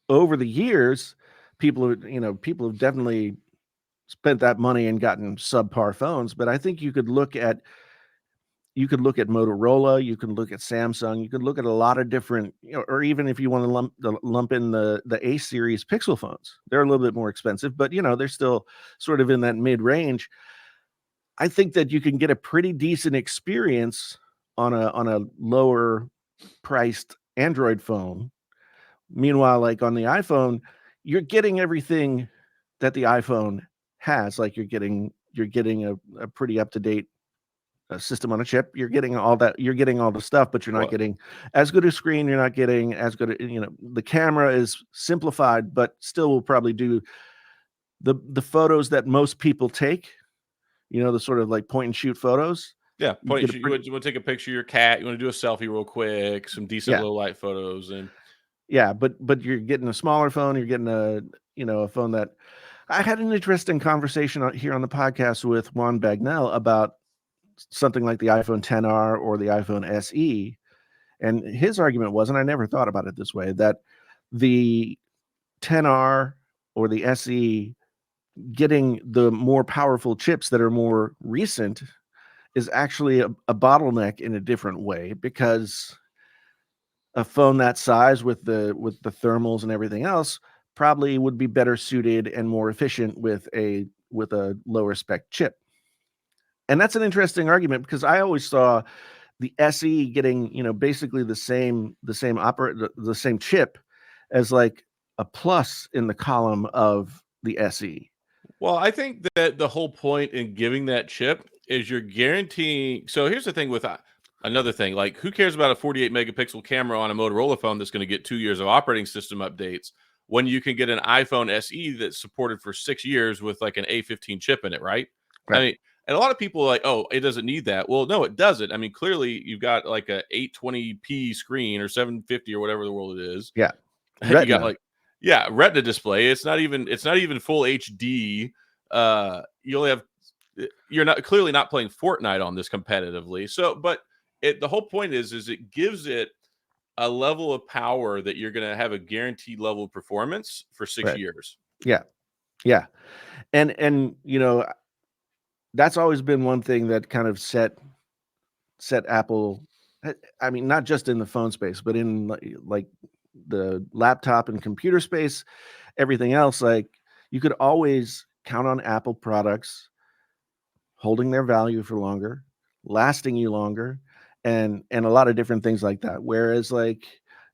A: over the years, people have definitely spent that money and gotten subpar phones. But I think you could look at Motorola, you can look at Samsung, you could look at a lot of different, or even if you want to lump in the A series Pixel phones, they're a little bit more expensive, but they're still sort of in that mid range. I think that you can get a pretty decent experience on a lower priced Android phone. Meanwhile, like on the iPhone, you're getting everything that the iPhone has. Like you're getting a pretty up to date system on a chip. You're getting all that. You're getting all the stuff, but you're not
B: Well,
A: getting as good a screen. You're not getting as good. The camera is simplified, but still will probably do the photos that most people take. The sort of like point and shoot photos.
B: yeah.
A: You get a
B: You
A: pretty
B: want to take a picture of your cat. You want to do a selfie real quick. Some decent
A: yeah
B: low light photos, and
A: yeah, but you're getting a smaller phone. You're getting a phone that I had an interesting conversation here on the podcast with Juan Bagnell about something like the iPhone 10R or the iPhone SE. And his argument was, and I never thought about it this way, that the 10R or the SE getting the more powerful chips that are more recent is actually a bottleneck in a different way, because a phone that size with the thermals and everything else probably would be better suited and more efficient with a lower spec chip. And that's an interesting argument, because I always saw the SE getting, basically the same chip as like a plus in the column of the SE.
B: well, I think that the whole point in giving that chip is you're guaranteeing. So here's the thing with another thing, like who cares about a 48 megapixel camera on a Motorola phone that's going to get 2 years of operating system updates when you can get an iPhone SE that's supported for 6 years with like an A15 chip in it, right? I
A: Right.
B: mean, and a lot of people are like, oh, it doesn't need that. Well, no, it doesn't. I mean, clearly you've got like a 820p screen or 750 or whatever the world it is.
A: Yeah.
B: You got
A: Retina.
B: like, yeah, Retina display. It's not even full HD. You only have you're not clearly not playing Fortnite on this competitively. So, but the whole point is it gives it a level of power that you're going to have a guaranteed level of performance for six
A: Right.
B: years.
A: Yeah. Yeah. And that's always been one thing that kind of set Apple. I mean, not just in the phone space, but in like the laptop and computer space, everything else. Like you could always count on Apple products holding their value for longer, lasting you longer, and a lot of different things like that. Whereas like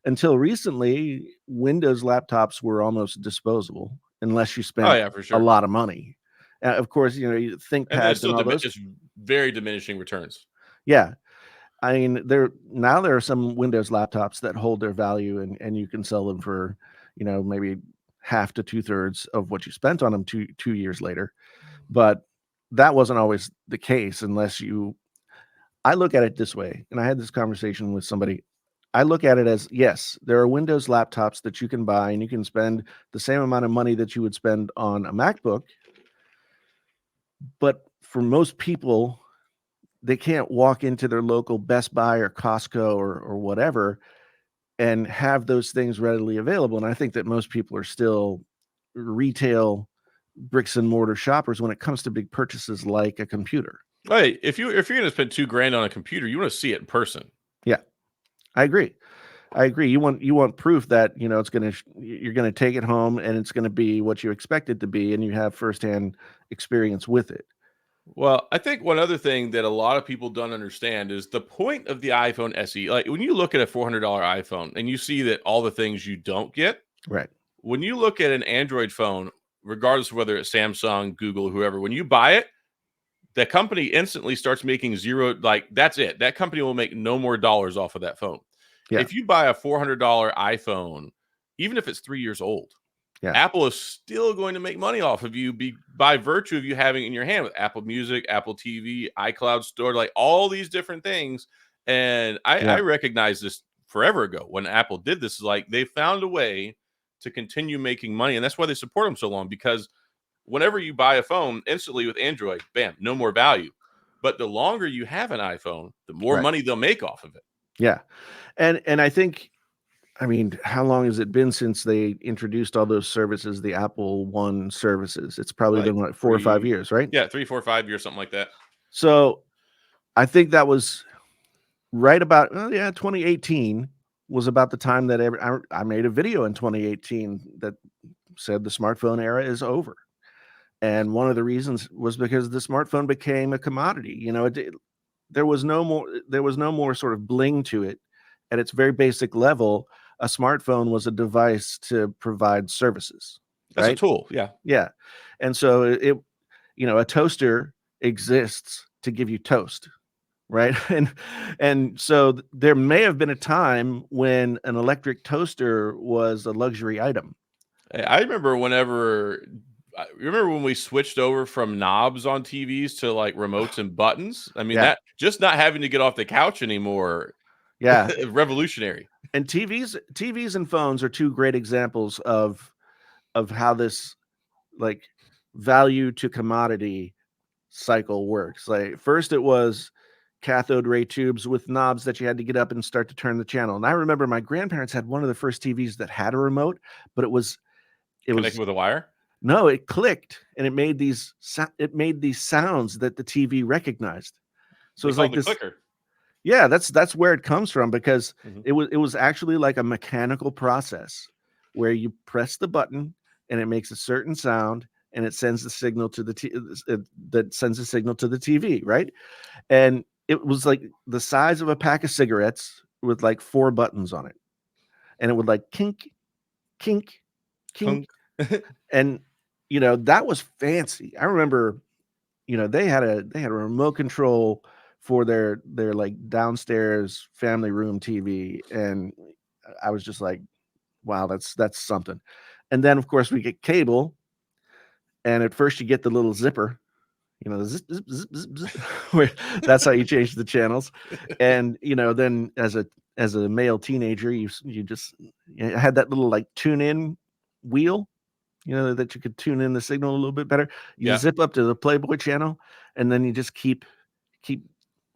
A: until recently, Windows laptops were almost disposable unless you
B: Oh
A: spent
B: yeah, for
A: a
B: sure.
A: lot of money. Of course,
B: And that's
A: ThinkPads and
B: still
A: all those.
B: it's very diminishing returns.
A: Yeah, I mean, there are some Windows laptops that hold their value, and you can sell them for, maybe half to two-thirds of what you spent on them 2 years later. But that wasn't always the case unless you. I look at it this way, and I had this conversation with somebody. I look at it as, yes, there are Windows laptops that you can buy, and you can spend the same amount of money that you would spend on a MacBook. But for most people, they can't walk into their local Best Buy or Costco or whatever and have those things readily available. And I think that most people are still retail bricks and mortar shoppers when it comes to big purchases like a computer.
B: Hey, if you're going to spend 2 grand on a computer, you want to see it in person.
A: Yeah, I agree. I agree. You want proof that you're gonna take it home and it's gonna be what you expect it to be, and you have firsthand experience with it.
B: Well, I think one other thing that a lot of people don't understand is the point of the iPhone SE. Like when you look at a $400 iPhone and you see that all the things you don't get,
A: Right.
B: when you look at an Android phone, regardless of whether it's Samsung, Google, whoever, when you buy it, the company instantly starts making zero. Like that's it. That company will make no more dollars off of that phone.
A: Yeah.
B: If you buy a $400 iPhone, even if it's 3 years old,
A: Yeah.
B: Apple is still going to make money off of you by virtue of you having it in your hand with Apple Music, Apple TV, iCloud Store, like all these different things. And I
A: Yeah.
B: recognized this forever ago when Apple did this. Is like they found a way to continue making money, and that's why they support them so long. Because whenever you buy a phone, instantly with Android, bam, no more value. But the longer you have an iPhone, the more
A: Right.
B: money they'll make off of it.
A: Yeah. And I think, I mean, how long has it been since they introduced all those services, the Apple One services? It's probably
B: Like
A: been like 4 or 5
B: 3,
A: years, right?
B: yeah, 3, 4, 5 years, something like that.
A: So I think that was right about, oh yeah, 2018 was about the time that I made a video in 2018 that said the smartphone era is over. And one of the reasons was because the smartphone became a commodity. There was no more sort of bling to it. At its very basic level, a smartphone was a device to provide services,
B: That's a
A: right?
B: tool. Yeah.
A: Yeah. And so a toaster exists to give you toast, right? And so there may have been a time when an electric toaster was a luxury item.
B: I remember when we switched over from knobs on TVs to like remotes and buttons. I mean,
A: Yeah.
B: that just not having to get off the couch anymore,
A: Yeah.
B: revolutionary.
A: And TVs and phones are two great examples of how this like value to commodity cycle works. Like first it was cathode ray tubes with knobs that you had to get up and start to turn the channel. And I remember my grandparents had one of the first TVs that had a remote, but it
B: Connected
A: was
B: with a wire.
A: no, it clicked and it made these sounds that the TV recognized. So
B: They
A: it's
B: called
A: like
B: the
A: this.
B: clicker.
A: Yeah, that's where it comes from because
B: Mhm.
A: it was actually like a mechanical process where you press the button and it makes a certain sound and it sends the signal to that sends a signal to the TV, right? And it was like the size of a pack of cigarettes with like 4 buttons on it. And it would like kink, kink, kink.
B: Hunk.
A: And that was fancy. I remember, they had a remote control for their like downstairs family room TV, and I was just like, wow, that's something. And then of course we get cable, and at first you get the little zipper, the zip, zip, zip, zip, zip, where that's how you change the channels. And then as a male teenager, you just had that little like tune in wheel, that you could tune in the signal a little bit better. You
B: Yeah.
A: zip up to the Playboy channel, and then you just keep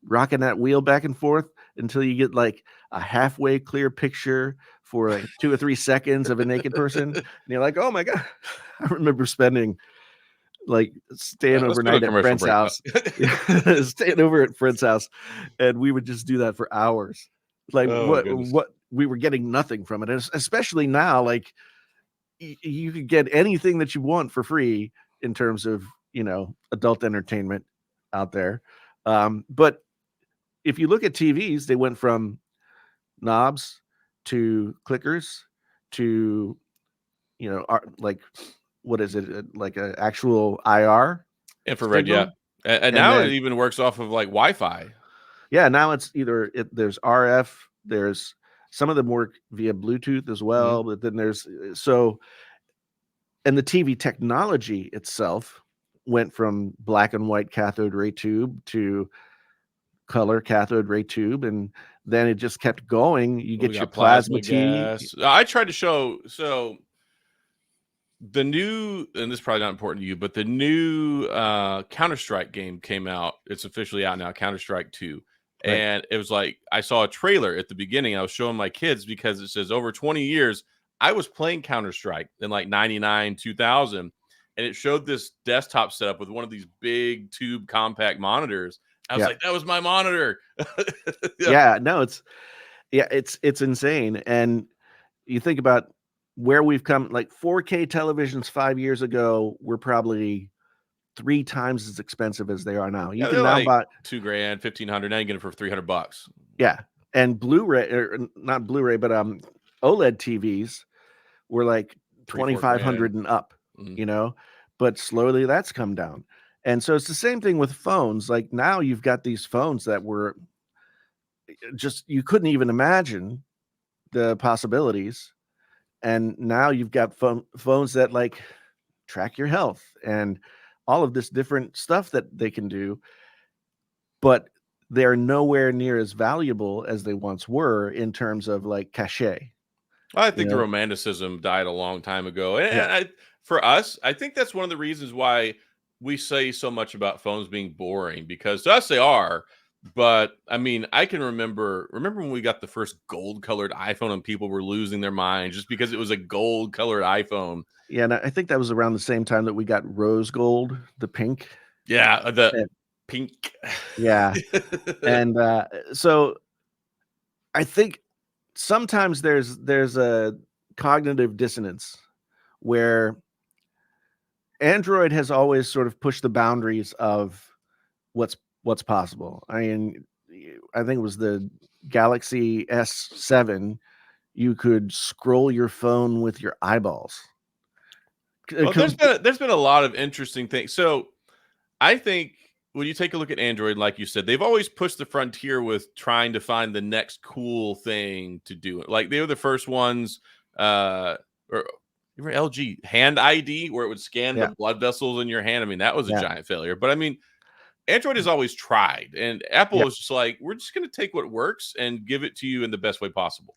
A: rocking that wheel back and forth until you get like a halfway clear picture for like 2 or 3 seconds of a naked person. And you're like, oh my God. I remember spending like staying
B: Let's go to a
A: overnight at
B: commercial
A: friend's
B: break.
A: house, staying over at friend's house, and we would just do that for hours. Like
B: Oh my goodness.
A: what we were getting nothing from it, and especially now, like you could get anything that you want for free in terms of adult entertainment out there. But if you look at TVs, they went from knobs to clickers to like what is it, like an actual IR
B: Infrared, yeah.
A: signal,
B: And
A: and
B: now it
A: then
B: even works off of like Wi-Fi.
A: yeah, now it's there's RF, there's some of them work via Bluetooth as
B: Mhm.
A: well, but then there's and the TV technology itself went from black and white cathode ray tube to color cathode ray tube, and then it just kept going. You
B: We
A: get your
B: got
A: plasma
B: plasma
A: TV.
B: gas. I tried to show the new, and this is probably not important to you, but the new Counter-Strike game came out. It's officially out now, Counter-Strike 2.
A: Right.
B: And it was like I saw a trailer at the beginning. I was showing my kids because it says over 20 years I was playing Counter-Strike in like 99, 2000, and it showed this desktop setup with one of these big tube compact monitors. I was
A: Yeah.
B: like, that was my monitor. Yeah.
A: Yeah. No, it's insane. And you think about where we've come, like 4K televisions 5 years ago were probably 3 times as expensive as they are now. You
B: Yeah,
A: can
B: they're
A: now
B: like
A: buy,
B: 2 grand, 1,500. Now you get it for $300.
A: yeah. And Blu-ray, or not Blu-ray, but OLED TVs were like
B: 3, 4 grand.
A: 2,500 and up,
B: Mhm.
A: you know, but slowly that's come down. And so it's the same thing with phones. Like now you've got these phones that were just, you couldn't even imagine the possibilities. And now you've got phones that like track your health and all of this different stuff that they can do, but they're nowhere near as valuable as they once were in terms of like cachet.
B: I
A: You
B: think the
A: know?
B: romanticism died a long time ago, and
A: Yeah.
B: for us, I think that's one of the reasons why we say so much about phones being boring, because to us they are. But I mean, I can remember when we got the first gold colored iPhone and people were losing their minds just because it was a gold colored iPhone.
A: Yeah, and I think that was around the same time that we got rose gold, the pink.
B: Yeah, the
A: And
B: pink.
A: yeah, and, so I think sometimes there's a cognitive dissonance where Android has always sort of pushed the boundaries of what's possible. I mean, I think it was the Galaxy S7, you could scroll your phone with your eyeballs.
B: Well, there's been a lot of interesting things. So I think when you take a look at Android, like you said, they've always pushed the frontier with trying to find the next cool thing to do. Like they were the first ones, or you were LG Hand ID, where it would scan the
A: Yeah,
B: blood vessels in your hand. I mean, that was a
A: yeah,
B: giant failure. But I mean, Android has always tried, and Apple
A: yeah.
B: is just like, we're just going to take what works and give it to you in the best way possible.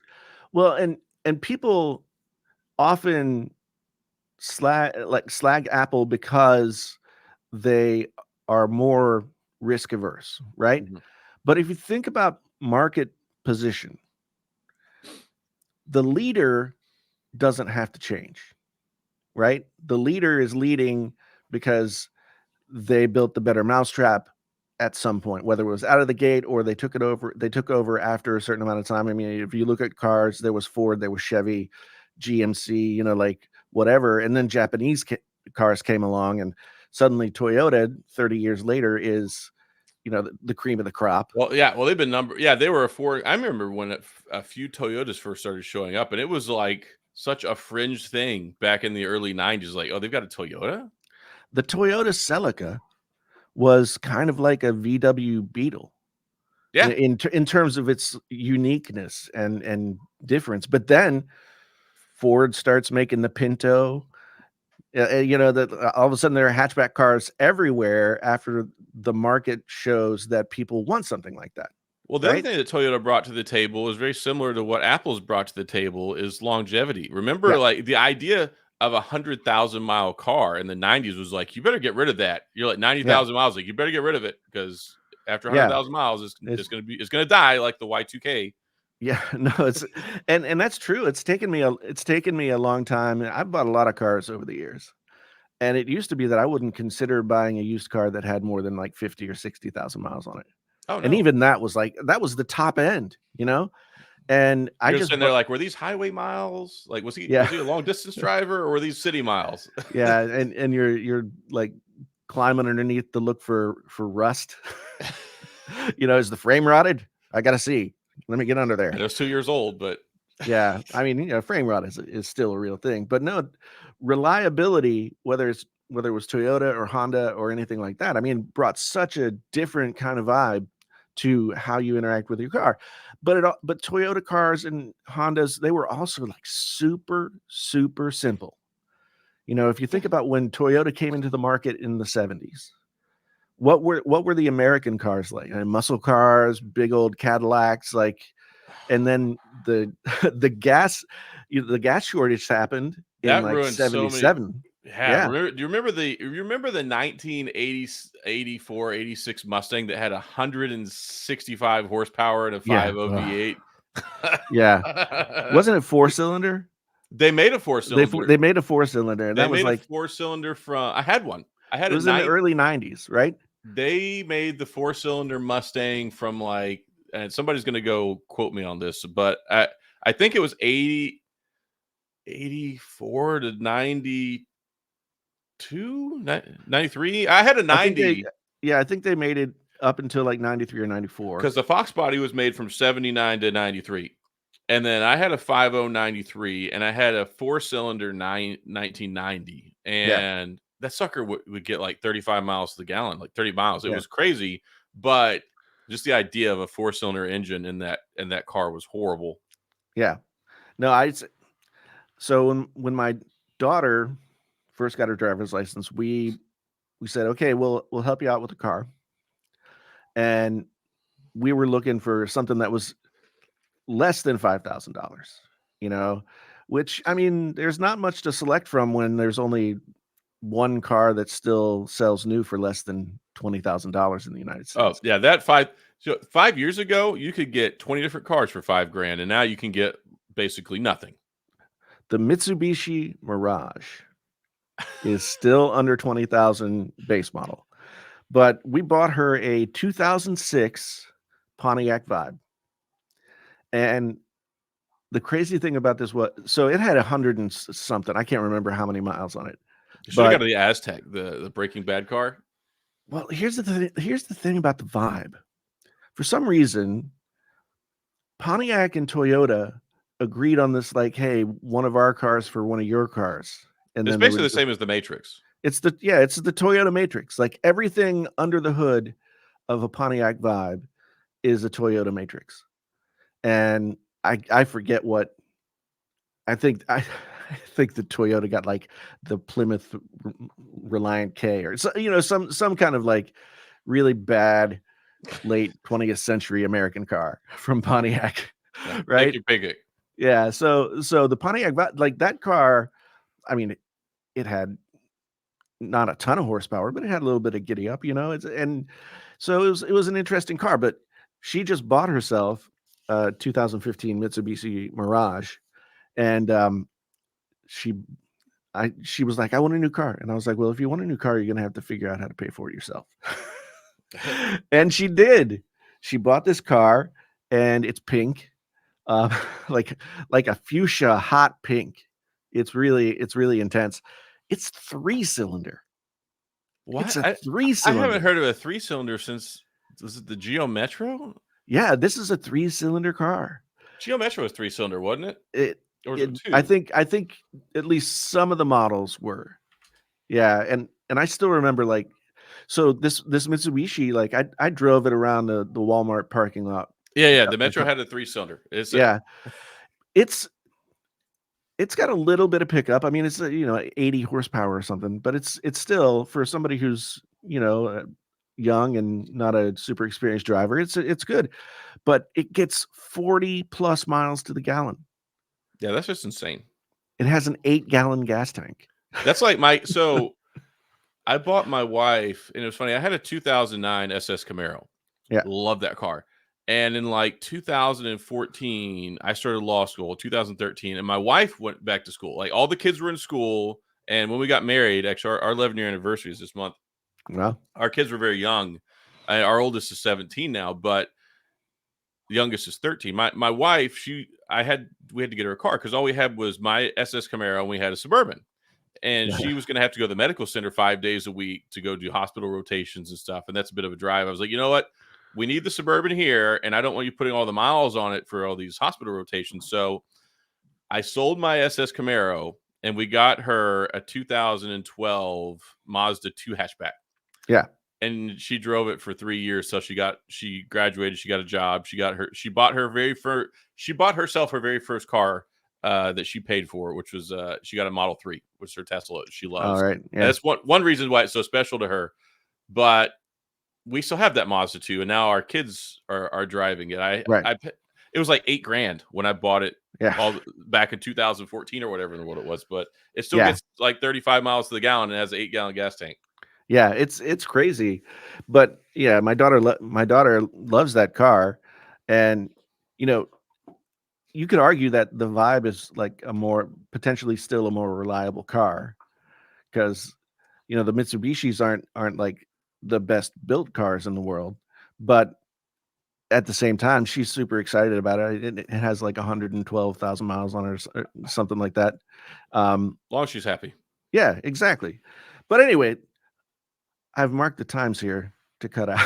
A: Well, and people often slag Apple because they are more risk averse, right?
B: Mhm.
A: But if you think about market position, the leader doesn't have to change, right? The leader is leading because they built the better mousetrap at some point, whether it was out of the gate or they took over after a certain amount of time. I mean, if you look at cars, there was Ford, there was Chevy, GMC, like whatever, and then Japanese cars came along, and suddenly Toyota 30 years later is the cream of the crop.
B: Well, yeah, well, they've been they were a four. I remember when a few Toyotas first started showing up, and it was like such a fringe thing back in the early 90s. Like, oh, they've got a Toyota?
A: The Toyota Celica was kind of like a VW Beetle
B: Yeah.
A: in terms of its uniqueness and difference. But then Ford starts making the Pinto. That all of a sudden there are hatchback cars everywhere after the market shows that people want something like that,
B: Well, the other
A: right?
B: thing that Toyota brought to the table is very similar to what Apple's brought to the table is longevity.
A: Yeah,
B: Remember, like the idea of 100,000 mile car in the 90s was like, you better get rid of that. You're like
A: yeah,
B: 90,000 miles, like you better get rid of it because after
A: yeah.
B: 100,000 miles,
A: It's
B: it's gonna die like the Y2K.
A: yeah, no, it's and that's true. It's taken me a long time. And I've bought a lot of cars over the years. And it used to be that I wouldn't consider buying a used car that had more than like 50 or 60,000 miles on it.
B: Oh
A: And
B: no.
A: even that was the top end. And I
B: You're
A: just
B: sitting there
A: bought
B: like, were these highway miles? Like,
A: yeah.
B: was he a long distance driver or were these city miles?
A: Yeah, and you're like climbing underneath to look for rust. Is the frame rotted? I gotta see. Let me get under
B: And
A: there.
B: it was 2 years old, but
A: Yeah, I mean, frame rot is still a real thing, but no, reliability, whether it was Toyota or Honda or anything like that, I mean, brought such a different kind of vibe to how you interact with your car. But Toyota cars and Hondas, they were also like super, super simple. If you
B: yeah.
A: think about when Toyota came into the market in the 70s, what were the American cars like? Muscle cars, big old Cadillacs, like, and then the the gas shortage happened in
B: That
A: like
B: ruined so many.
A: 77.
B: Yeah,
A: Yeah.
B: do you remember the 1980 84, 86 Mustang that had 165 horsepower and a
A: Yeah.
B: 5.0
A: Ugh.
B: V8?
A: Yeah. Wasn't it four-cylinder?
B: They made a four-cylinder.
A: They made a four-cylinder, and
B: They
A: that was
B: made a
A: like
B: four-cylinder from I had one. I had
A: it
B: a
A: was in the
B: nine
A: early 90s, right?
B: They made the four-cylinder Mustang from like, and somebody's gonna go quote me on this, but I think it was 84 to 93. I had a
A: I think they
B: 90
A: Yeah, I think they made it up until like 93 or 94.
B: because the Fox body was made from 79 to 93. And then I had a 5.0 93 and I had a four-cylinder 1990.
A: Yeah.
B: And that sucker would get like 35 miles to the gallon, like 30 miles. It
A: Yeah.
B: was crazy. But just the idea of a four-cylinder engine in that car was horrible.
A: Yeah. No, So when my daughter first got her driver's license, we said, okay, we'll help you out with the car, and we were looking for something that was less than $5,000. You know, which I mean, there's not much to select from when there's only one car that still sells new for less than $20,000 in the United
B: Oh,
A: States.
B: yeah, 5 years ago, you could get 20 different cars for 5 grand, and now you can get basically nothing.
A: The Mitsubishi Mirage is still under 20,000 base model. But we bought her a 2006 Pontiac Vibe. And the crazy thing about this was, so it had 100 and something. I can't remember how many miles on it.
B: You should have
A: But
B: got the Aztec, the Breaking Bad car.
A: well, here's the thing about the Vibe. For some reason, Pontiac and Toyota agreed on this, like, hey, one of our cars for one of your cars. And
B: It's
A: then they were
B: basically the
A: just
B: same as the Matrix.
A: it's the Toyota Matrix. Like everything under the hood of a Pontiac Vibe is a Toyota Matrix. And I forget what I think I I think the Toyota got like the Plymouth Reliant K or so, some kind of like really bad late 20th century American car from Pontiac,
B: Yeah, thank
A: right?
B: you, Piggott.
A: Yeah, so the Pontiac like that car, I mean, it had not a ton of horsepower, but it had a little bit of giddy up, and so it was an interesting car, but she just bought herself a 2015 Mitsubishi Mirage, and she she was like, I want a new car. And I was like, well, if you want a new car, you're gonna have to figure out how to pay for it yourself. And she did. She bought this car and it's pink, uh, like like a fuchsia hot pink. It's really intense. It's 3-cylinder. It's
B: What?
A: a
B: I haven't
A: 3-cylinder.
B: heard of a 3-cylinder since, was it the Geo Metro?
A: Yeah, this is a 3-cylinder car.
B: Geo Metro was 3-cylinder, wasn't it?
A: It
B: Or was
A: it
B: it
A: I
B: 2?
A: think I think at least some of the models were. Yeah, and I still remember, like, so this Mitsubishi, like, I drove it around the Walmart parking lot.
B: Yeah, yeah,
A: A
B: the
A: a
B: Metro
A: cou
B: had a 3-cylinder.
A: Yeah. It's it's got a little bit of pickup. I mean, it's, 80 horsepower or something, but it's still for somebody who's, young and not a super experienced driver, it's good, but it gets 40 plus miles to the gallon.
B: Yeah, that's just insane.
A: It has an 8-gallon gas tank.
B: That's like I bought my wife, and it was funny, I had a 2009 SS Camaro.
A: Yeah.
B: Love that car. And in like 2014, I started law school, 2013, and my wife went back to school. Like all the kids were in school. And when we got married, actually, our 11-year anniversary is this month.
A: Well,
B: Our kids were very young. Our oldest is 17 now, but the youngest is 13. My wife, we had to get her a car because all we had was my SS Camaro and we had a Suburban. And she was going to have to go to the medical center 5 days a week to go do hospital rotations and stuff. And that's a bit of a drive. I was like, you know what? We need the Suburban here, and I don't want you putting all the miles on it for all these hospital rotations. So I sold my SS Camaro, and we got her a 2012 Mazda 2 hatchback.
A: yeah.
B: And she drove it for 3 years till she graduated, she got a job, she bought herself her very first car, that she paid for, which was, she got a Model 3, which is her Tesla she loves.
A: Alright,
B: And
A: yeah,
B: that's one reason why it's so special to her, but we still have that Mazda 2, and now our kids are driving it.
A: right,
B: It was like 8 grand when I bought it
A: yeah,
B: all back in 2014 or whatever in the world it was, but it still
A: yeah.
B: gets like 35 miles to the gallon and has an 8-gallon gas tank.
A: Yeah, it's crazy, but yeah, my daughter loves that car, and you know, you could argue that the Vibe is like a more potentially still a more reliable car because the Mitsubishis aren't like the best built cars in the world, but at the same time, she's super excited about it. It has like 112,000 miles on it or something like that.
B: As long as she's happy.
A: Yeah, exactly. But anyway, I've marked the times here to cut out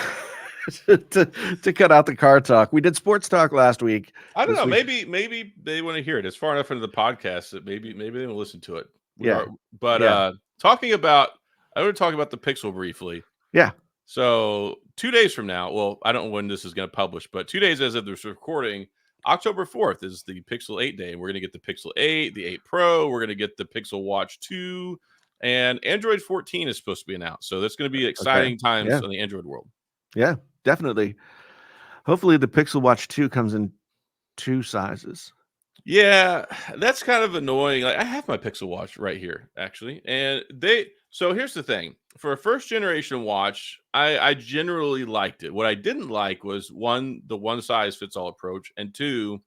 A: to cut out the car talk. We did sports talk last week.
B: I don't
A: This
B: know.
A: week,
B: Maybe they want to hear it. It's far enough into the podcast that maybe they will listen to it. We
A: yeah,
B: are, but
A: yeah,
B: talking about, I want to talk about the Pixel briefly.
A: yeah,
B: So 2 days from now, well, I don't know when this is going to publish, but 2 days as of this recording, October 4th is the Pixel 8 day, and we're going to get the Pixel 8, the 8 Pro. We're going to get the Pixel Watch 2, and Android 14 is supposed to be announced. So that's going to be
A: Okay.
B: exciting times
A: Yeah.
B: on the Android world.
A: Yeah, definitely. Hopefully the Pixel Watch 2 comes in 2 sizes.
B: Yeah, that's kind of annoying. Like I have my Pixel Watch right here, actually, and so here's the thing: for a first generation watch, I generally liked it. What I didn't like was one, the one size fits all approach, and two,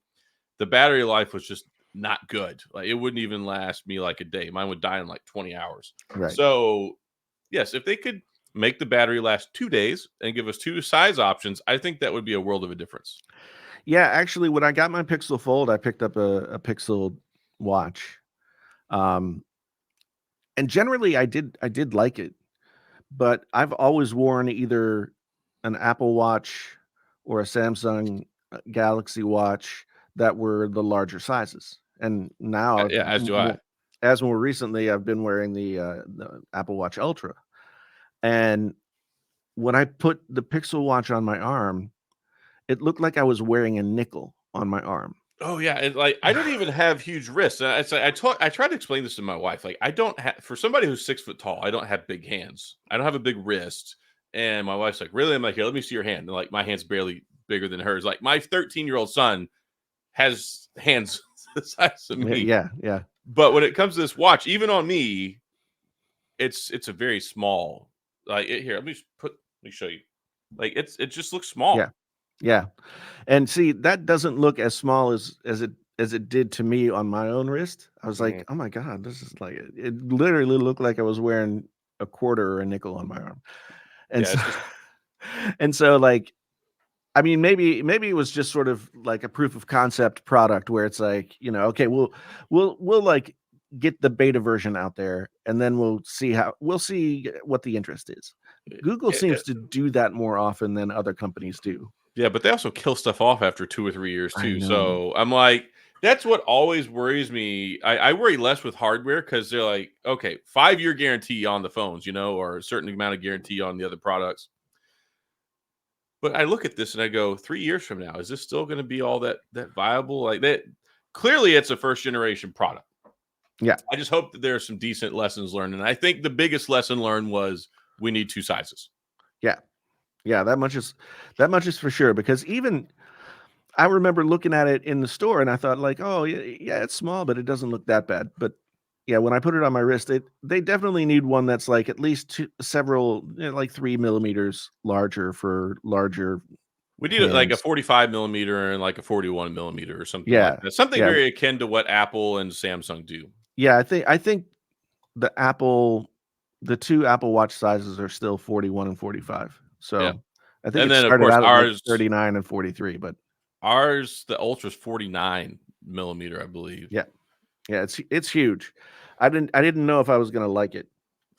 B: the battery life was just not good. Like it wouldn't even last me like a day. Mine would die in like 20 hours.
A: Right.
B: So yes, if they could make the battery last 2 days and give us two size options, I think that would be a world of a difference.
A: Yeah, actually, when I got my Pixel Fold, I picked up a Pixel Watch. Um, and generally I did like it, but I've always worn either an Apple Watch or a Samsung Galaxy Watch that were the larger sizes. And now
B: Yeah, as do I.
A: as more recently, I've been wearing the Apple Watch Ultra. And when I put the Pixel Watch on my arm, it looked like I was wearing a nickel on my arm.
B: Oh yeah, and like I don't even have huge wrists. And it's like I tried to explain this to my wife. Like I don't have, for somebody who's 6 foot tall, I don't have big hands. I don't have a big wrist. And my wife's like, really? I'm like, here, let me see your hand. And like my hand's barely bigger than hers. Like my 13-year-old son has hands the size of me.
A: Yeah, yeah.
B: But when it comes to this watch, even on me, it's a very small. Like here, let me show you. Like it just looks
A: Yeah.
B: small.
A: Yeah. And see, that doesn't look as small as it did to me on my own wrist. I was like,
B: Mhm.
A: "Oh my god, this is like it literally looked like I was wearing a quarter or a nickel on my arm." And
B: Yeah,
A: so
B: it's just
A: and so, like, I mean, maybe it was just sort of like a proof of concept product where it's like, okay, we'll like get the beta version out there and then we'll see what the interest is. Google seems to do that more often than other companies do.
B: yeah, but they also kill stuff off after 2 or 3 years
A: I
B: too.
A: know.
B: So I'm like, that's what always worries me. I worry less with hardware because they're like, okay, 5-year guarantee on the phones, or a certain amount of guarantee on the other products. But I look at this and I go, 3 years from now, is this still going to be all that viable? Like that, clearly, it's a first generation product.
A: Yeah.
B: I just hope that there are some decent lessons learned, and I think the biggest lesson learned was we need two sizes.
A: Yeah. Yeah, that much is for sure because even I remember looking at it in the store and I thought like, "Oh, yeah, yeah, it's small, but it doesn't look that bad." But yeah, when I put it on my wrist, they definitely need one that's like at least several, like 3 millimeters larger for larger
B: We need like a
A: hands.
B: 45 millimeter and like a 41 millimeter or something like
A: Yeah,
B: that. Something
A: yeah,
B: very akin to what Apple and Samsung do.
A: yeah. I think the Apple, the two Apple Watch sizes are still 41 and 45.
B: Yeah.
A: So I think
B: And
A: it
B: then of
A: started
B: course
A: out at like 39 and 43, but
B: the Ultra's 49 millimeter, I believe.
A: yeah, yeah, it's huge. I didn't know if I was gonna like it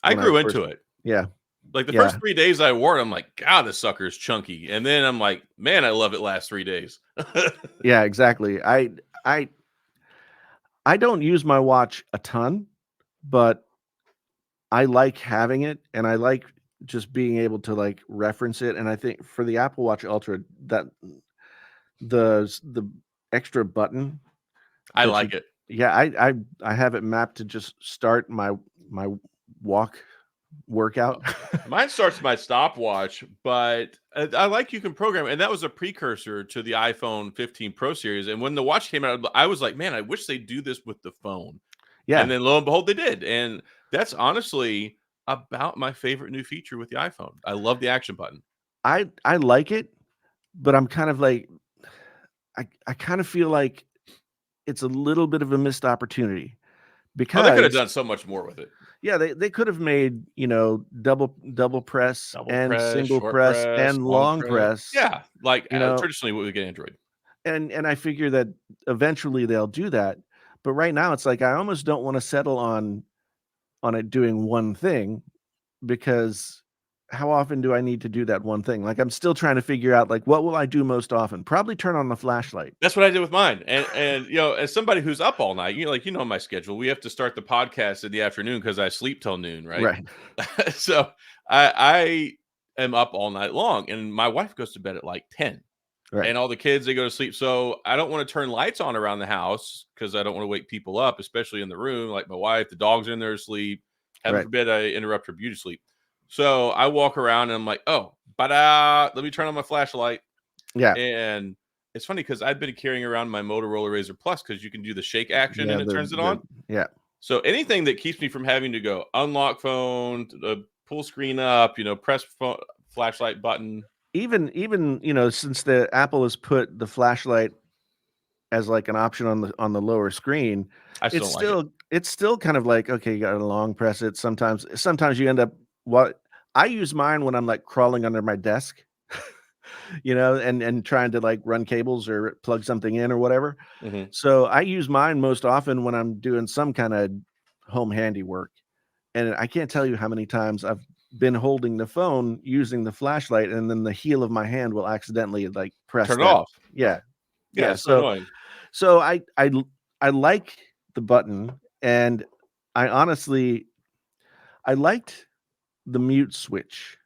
B: I
A: when I
B: grew
A: first.
B: into it.
A: Yeah,
B: Like the first
A: yeah,
B: 3 days I wore it, I'm like, God, this sucker is chunky. And then I'm like, man, I love it last 3 days.
A: yeah, exactly. I I don't use my watch a ton, but I like having it, and I like just being able to like reference it. And I think for the Apple Watch Ultra, that the extra button
B: I
A: that you,
B: like it.
A: yeah, I have it mapped to just start my walk workout.
B: Mine starts my stopwatch, but I like you can program, and that was a precursor to the iPhone 15 Pro series. And when the watch came out, I was like, man, I wish they do this with the phone. And
A: Yeah,
B: then lo and behold, they did. And that's honestly about my favorite new feature with the iPhone. I love the action button.
A: I like it, but I'm kind of like I kind of feel like it's a little bit of a missed opportunity
B: Oh, they could have
A: because
B: done so much more with it.
A: yeah, they could have made, double press
B: Double
A: and
B: press,
A: single
B: short
A: press
B: press,
A: and
B: long
A: long
B: press.
A: press,
B: Yeah, like
A: you know,
B: traditionally what we get Android.
A: and I figure that eventually they'll do that. But right now it's like I almost don't want to settle on it doing one thing because how often do I need to do that one thing? Like I'm still trying to figure out like what will I do most often? Probably turn on the flashlight.
B: That's what I did with mine. And as somebody who's up all night, my schedule. We have to start the podcast in the afternoon because I sleep till noon, right?
A: Right.
B: So I am up all night long, and my wife goes to bed at like 10.
A: Right.
B: and all the kids, they go to sleep. So I don't want to turn lights on around the house because I don't want to wake people up, especially in the room. Like my wife, the dogs are in there asleep. Heaven
A: Right.
B: forbid I interrupt her beauty sleep. So I walk around and I'm like, oh, let me turn on my flashlight.
A: Yeah.
B: And it's funny because I've been carrying around my Motorola Razor Plus because you can do the shake action
A: Yeah.
B: and it turns it
A: The
B: on.
A: yeah.
B: So anything that keeps me from having to go unlock phone, pull screen up, press flashlight button.
A: Even since the Apple has put the flashlight as like an option on the lower screen,
B: I still
A: it's
B: don't like it.
A: still kind of like, okay, you gotta long press it. Sometimes you end up what I use mine when I'm like crawling under my desk, and trying to like run cables or plug something in or whatever.
B: Hmm.
A: So I use mine most often when I'm doing some kind of home handiwork. And I can't tell you how many times I've been holding the phone using the flashlight, and then the heel of my hand will accidentally like press
B: Turn it
A: that.
B: off.
A: Yeah.
B: Yeah,
A: Yeah.
B: it's so annoying.
A: So I like the button, and I honestly I liked the mute switch,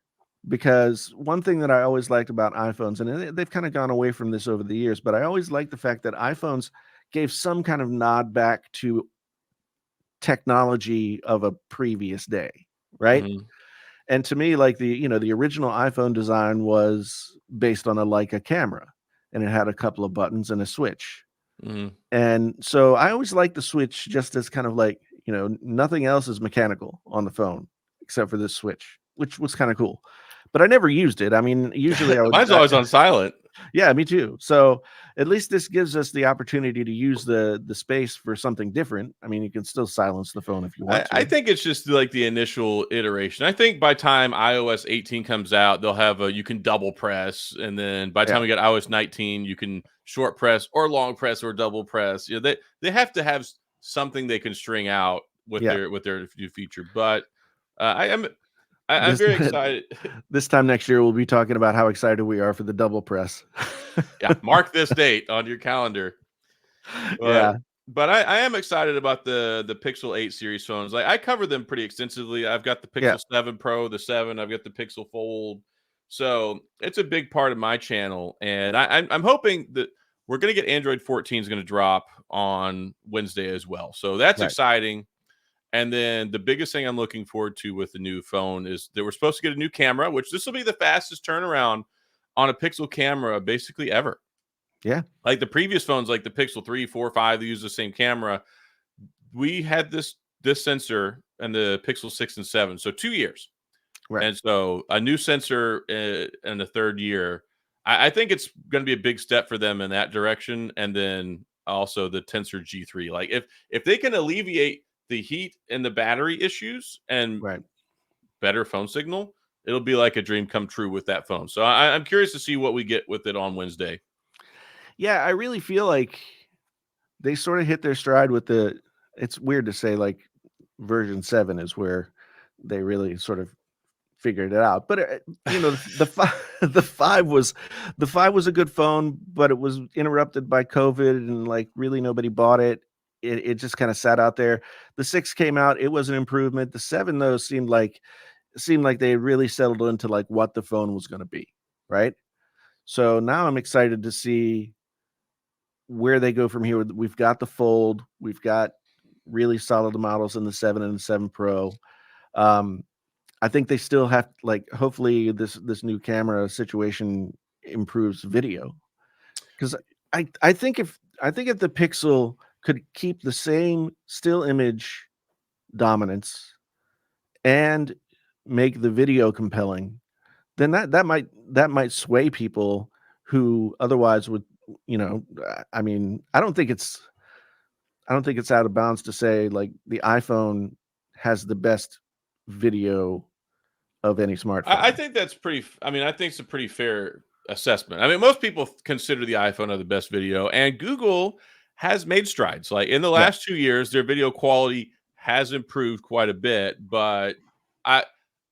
A: because one thing that I always liked about iPhones, and they've kind of gone away from this over the years, but I always liked the fact that iPhones gave some kind of nod back to technology of a previous day, right?
B: Hmm.
A: And to me, like the original iPhone design was based on a Leica camera, and it had a couple of buttons and a switch.
B: Hmm.
A: And so I always like the switch just as kind of like, nothing else is mechanical on the phone except for this switch, which was kind of cool. But I never used it. I mean, usually I would
B: Mine's always on silent.
A: yeah, me too. So at least this gives us the opportunity to use the space for something different. I mean, you can still silence the phone if you want
B: I
A: to.
B: think it's just like the initial iteration. I think by time iOS 18 comes out, they'll have you can double press, and then by the time
A: Yeah.
B: we get iOS 19, you can short press or long press or double press. They have to have something they can string out with
A: Yeah.
B: their new feature. But I'm
A: This
B: very excited.
A: this time next year we'll be talking about how excited we are for the double press.
B: Yeah, mark this date on your calendar. But
A: Yeah.
B: I am excited about the Pixel 8 series phones. Like I cover them pretty extensively. I've got the
A: Yeah.
B: Pixel 7 Pro, the 7, I've got the Pixel Fold. So it's a big part of my channel. And I'm hoping that we're gonna get Android 14 is gonna drop on Wednesday as well. So that's
A: Right.
B: exciting. And then the biggest thing I'm looking forward to with the new phone is that we're supposed to get a new camera, which this will be the fastest turnaround on a Pixel camera basically ever.
A: Yeah.
B: Like the previous phones, like the Pixel 3, 4, 5, they use the same camera. We had this sensor and the Pixel 6 and 7, so 2 years.
A: Right.
B: And so a new sensor in the third year, I think it's going to be a big step for them in that direction. And then also the Tensor G3. Like if they can alleviate the heat and the battery issues and
A: Right.
B: better phone signal, it'll be like a dream come true with that phone. So I'm curious to see what we get with it on Wednesday.
A: Yeah, I really feel like they sort of hit their stride with it's weird to say like version 7 is where they really sort of figured it out. But the the 5 was a good phone, but it was interrupted by COVID, and like really nobody bought it. It just kind of sat out there. The 6 came out, it was an improvement. The 7 though seemed like they really settled into like what the phone was going to be, right? So now I'm excited to see where they go from here. We've got the Fold, we've got really solid models in the 7 and the 7 Pro. Um, I think they still have like hopefully this new camera situation improves video, because I think if the Pixel could keep the same still image dominance and make the video compelling, then that might sway people who otherwise would, I mean, I don't think it's out of bounds to say like the iPhone has the best video of any
B: I
A: smartphone.
B: think that's pretty. I mean, I think it's a pretty fair assessment. I mean, most people consider the iPhone the best video, and Google has made strides. Like in the
A: Yeah.
B: last 2 years, their video quality has improved quite a bit. But I,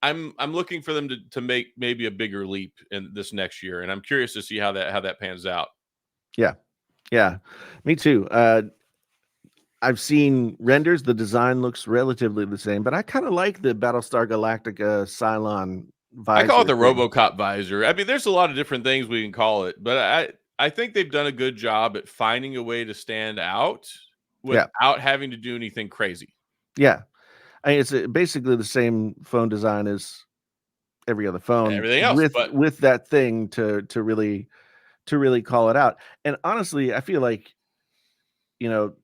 B: I'm looking for them to make maybe a bigger leap in this next year, and I'm curious to see how that pans out.
A: Yeah. Yeah. Me too. I've seen renders. The design looks relatively the same, but I kind of like the Battlestar Galactica Cylon
B: I call it
A: visor
B: the
A: thing.
B: RoboCop visor. I mean, there's a lot of different things we can call it, but I think they've done a good job at finding a way to stand out
A: Yeah.
B: without having to do anything crazy.
A: Yeah. It's basically the same phone design as every other phone
B: Everything else,
A: with
B: but
A: that thing to really call it out. And honestly, I feel like, you know,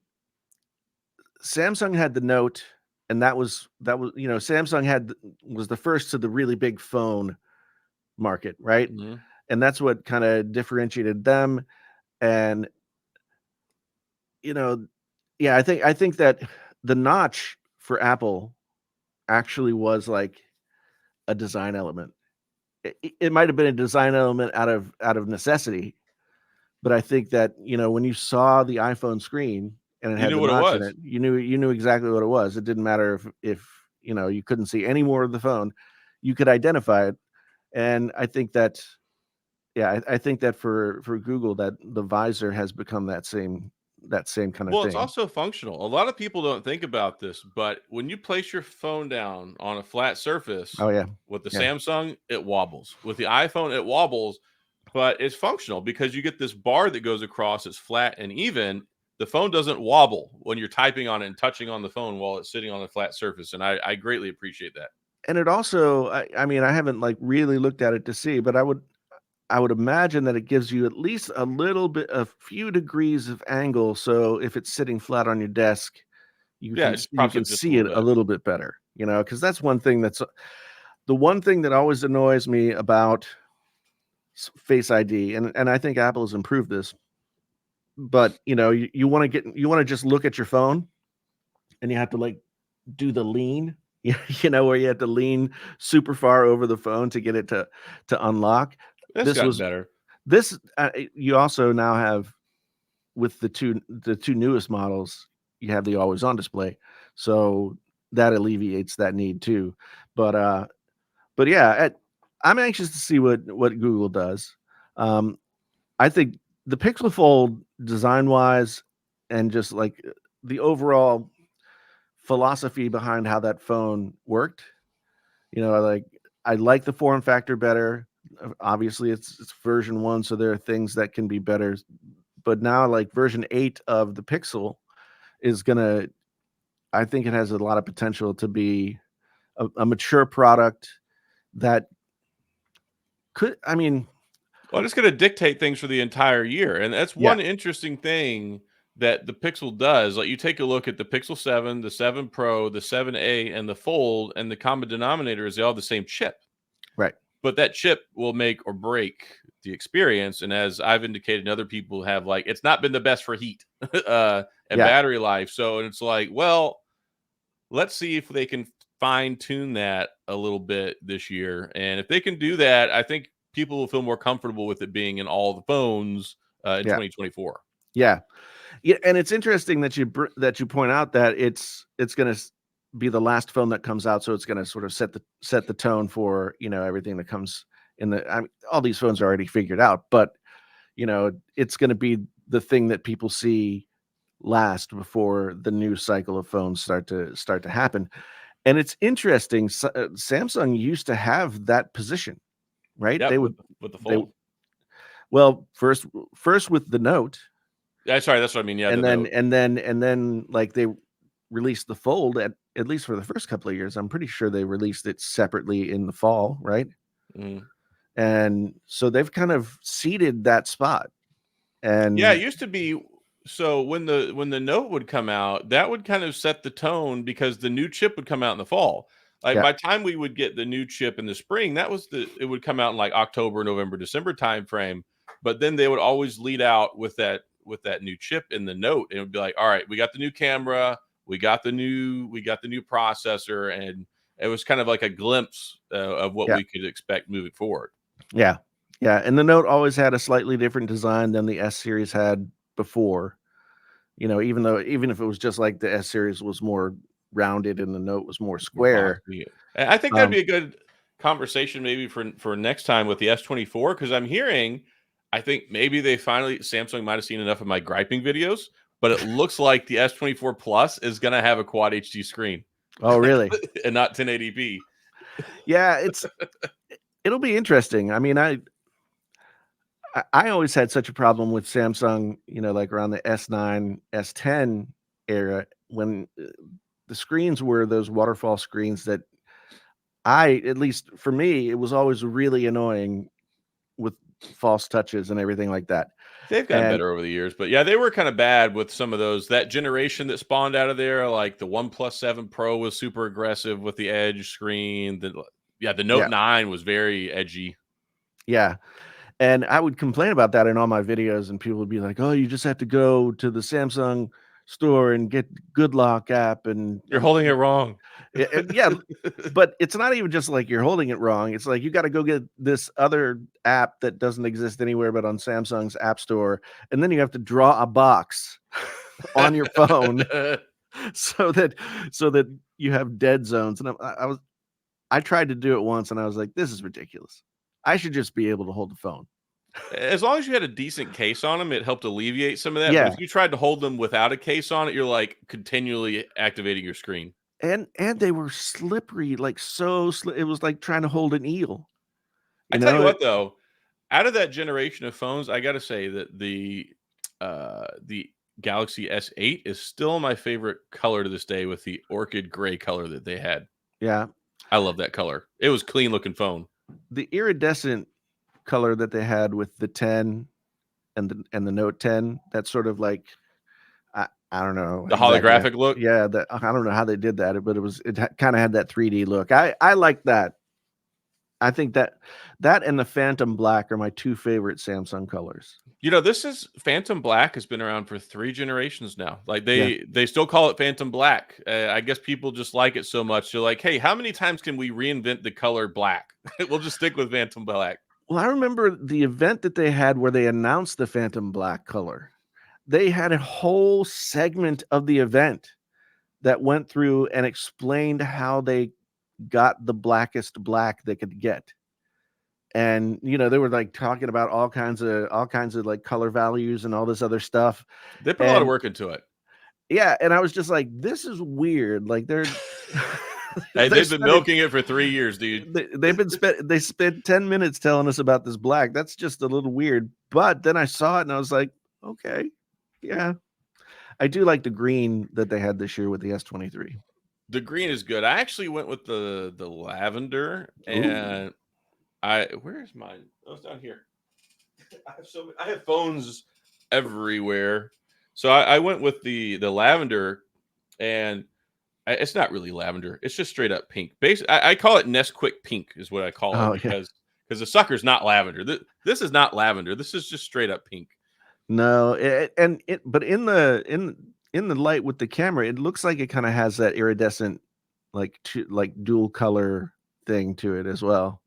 A: Samsung had the Note, and Samsung was the first to the really big phone market, right?
B: mhm.
A: And that's what kind of differentiated them. And you know, yeah, I think that the notch for Apple actually was like a design element. It might have been a design element out of necessity, but I think that, when you saw the iPhone screen and it
B: You
A: had
B: knew
A: the
B: what it
A: notch in
B: was.
A: it, you knew exactly what it was. It didn't matter if you couldn't see any more of the phone, you could identify it. And I think that, yeah, I think that for Google, that the visor has become that same kind of
B: Well, it's
A: thing.
B: also functional. A lot of people don't think about this, but when you place your phone down on a flat surface
A: Oh yeah,
B: with the
A: yeah.
B: Samsung, it wobbles. With the iPhone, it wobbles, but it's functional because you get this bar that goes across, it's flat and even. The phone doesn't wobble when you're typing on it and touching on the phone while it's sitting on a flat surface. And I greatly appreciate that.
A: And it also, I mean, I haven't like really looked at it to see, but I would imagine that it gives you at least a few degrees of angle. So if it's sitting flat on your desk,
B: Yeah, it just
A: you
B: props
A: can
B: up just a
A: see
B: little
A: it a
B: bit.
A: little bit better. Because that's one thing the one thing that always annoys me about Face ID, and I think Apple has improved this. But you want to just look at your phone, and you have to like do the lean, where you have to lean super far over the phone to get it to unlock.
B: It's
A: This
B: gotten
A: was
B: better.
A: this You also now have, with the two newest models, you have the always on display, so that alleviates that need too. But yeah, I'm anxious to see what Google does. Um, I think the Pixel Fold, design wise, and just like the overall philosophy behind how that phone worked, I like the form factor better. Obviously, it's version 1, so there are things that can be better. But now, like, version 8 of the Pixel is gonna I think it has a lot of potential to be a mature product that could I mean,
B: Well, it's going to dictate things for the entire year. And that's
A: yeah,
B: one interesting thing that the Pixel does. Like you take a look at the Pixel 7, the 7 Pro, the 7a, and the Fold, and the common denominator is they all have the same chip.
A: right.
B: But that chip will make or break the experience. And as I've indicated, and other people have, like, it's not been the best for heat and
A: Yeah,
B: battery life. So it's like, well, let's see if they can fine tune that a little bit this year. And if they can do that, I think people will feel more comfortable with it being in all the phones in
A: yeah,
B: 2024.
A: yeah. Yeah, and it's interesting that you point out that it's gonna be the last phone that comes out, so it's gonna sort of set the tone for, everything that comes in all these phones are already figured out, but, it's gonna be the thing that people see last before the new cycle of phones start to happen. And it's interesting, Samsung used to have that position, right?
B: Yep,
A: They would
B: with the
A: they
B: Fold.
A: well, first with the Note,
B: Yeah, sorry, that's what I mean. Yeah, the
A: and then
B: Note.
A: like they released the Fold at least for the first couple of years. I'm pretty sure they released it separately in the fall, right?
B: Mhm.
A: And so they've kind of seeded that spot.
B: Yeah, it
A: And
B: used to be. So when the Note would come out, that would kind of set the tone because the new chip would come out in the fall. Like
A: yeah,
B: by the time we would get the new chip in the spring, it would come out in like October, November, December timeframe. But then they would always lead out with that new chip in the Note, and it would be like, all right, we got the new camera, we got the new processor, and it was kind of like a glimpse of what
A: yeah,
B: we could expect moving forward.
A: yeah, yeah. And the Note always had a slightly different design than the S series had before. Even if it was just like the S series was more rounded and the Note was more
B: More
A: square.
B: boxy. I think that'd
A: Um,
B: be a good conversation maybe for next time with the S24 because I'm hearing, I think maybe Samsung might have seen enough of my griping videos, but it looks like the S24 Plus is gonna have a quad HD screen
A: oh, really?
B: and not 1080p.
A: Yeah, it'll be interesting. I mean, I always had such a problem with Samsung, like around the S9, S10 era when the screens were those waterfall screens that at least for me, it was always really annoying with false touches and everything like that.
B: They've gotten
A: And
B: better over the years, but yeah, they were kind of bad with some of those. That generation that spawned out of there, like the OnePlus 7 Pro was super aggressive with the edge screen. The Note
A: yeah,
B: 9 was very edgy.
A: yeah. And I would complain about that in all my videos, and people would be like, "Oh, you just have to go to the Samsung store and get Good Lock app." And
B: You're holding it wrong.
A: yeah, but it's not even just like you're holding it wrong. It's like you got to go get this other app that doesn't exist anywhere but on Samsung's app store, and then you have to draw a box on your phone so that you have dead zones. And I tried to do it once, and I was like, "This is ridiculous. I should just be able to hold the phone."
B: As long as you had a decent case on them, it helped alleviate some of that. But
A: Yeah,
B: if you tried to hold them without a case on it, you're like continually activating your screen.
A: and they were slippery, like it was like trying to hold an eel.
B: I
A: You
B: tell you
A: know,
B: what, though, out of that generation of phones, I got to say that the Galaxy S8 is still my favorite color to this day, with the orchid gray color that they had.
A: yeah,
B: I love that color. It was clean looking phone.
A: the iridescent color that they had with the 10 and the Note 10, that's sort of like I don't know
B: The
A: exactly.
B: holographic look.
A: Yeah, that I don't know how they did that, but it kind of had that 3D look. I like that. I think that and the Phantom Black are my two favorite Samsung colors.
B: This is Phantom Black has been around for 3 generations now. Like
A: Yeah.
B: they still call it Phantom Black. I guess people just like it so much. They're like, "Hey, how many times can we reinvent the color black? We'll just stick with Phantom Black."
A: Well, I remember the event that they had where they announced the Phantom Black color. They had a whole segment of the event that went through and explained how they got the blackest black they could get. And they were like talking about all kinds of like color values and all this other stuff.
B: They put a lot of
A: And
B: work into it.
A: yeah, and I was just like, this is weird. Like they're
B: Hey,
A: they're
B: they've been
A: spending
B: milking it for 3 years, dude.
A: they spent 10 minutes telling us about this black. That's just a little weird. But then I saw it and I was like, okay, yeah. I do like the green that they had this year with the S23.
B: The green is good. I actually went with the lavender,
A: Ooh.
B: and where's mine? Oh, it's down here. I have phones everywhere. So I went with the lavender, and it's not really lavender. It's just straight up pink. Basically, I call it Nesquik pink is what I call it,
A: Oh yeah.
B: because the sucker's not lavender. This is not lavender. This is just straight up pink.
A: No, but in the light with the camera, it looks like it kind of has that iridescent, like dual color thing to it as well.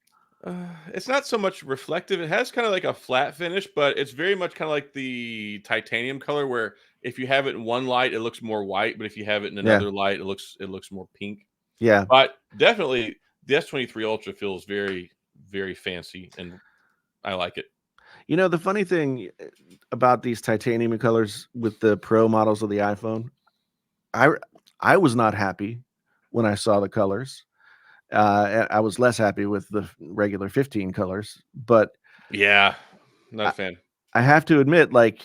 B: It's not so much reflective. It has kind of like a flat finish, but it's very much kind of like the titanium color, where if you have it in one light, it looks more white, but if you have it in
A: Yeah,
B: another light, it looks more pink.
A: yeah.
B: But definitely, the S23 Ultra feels very, very fancy, and I like it.
A: The funny thing about these titanium colors with the Pro models of the iPhone, I I was not happy when I saw the colors. I was less happy with the regular 15 colors, but
B: Yeah, not a
A: I,
B: fan.
A: I have to admit, like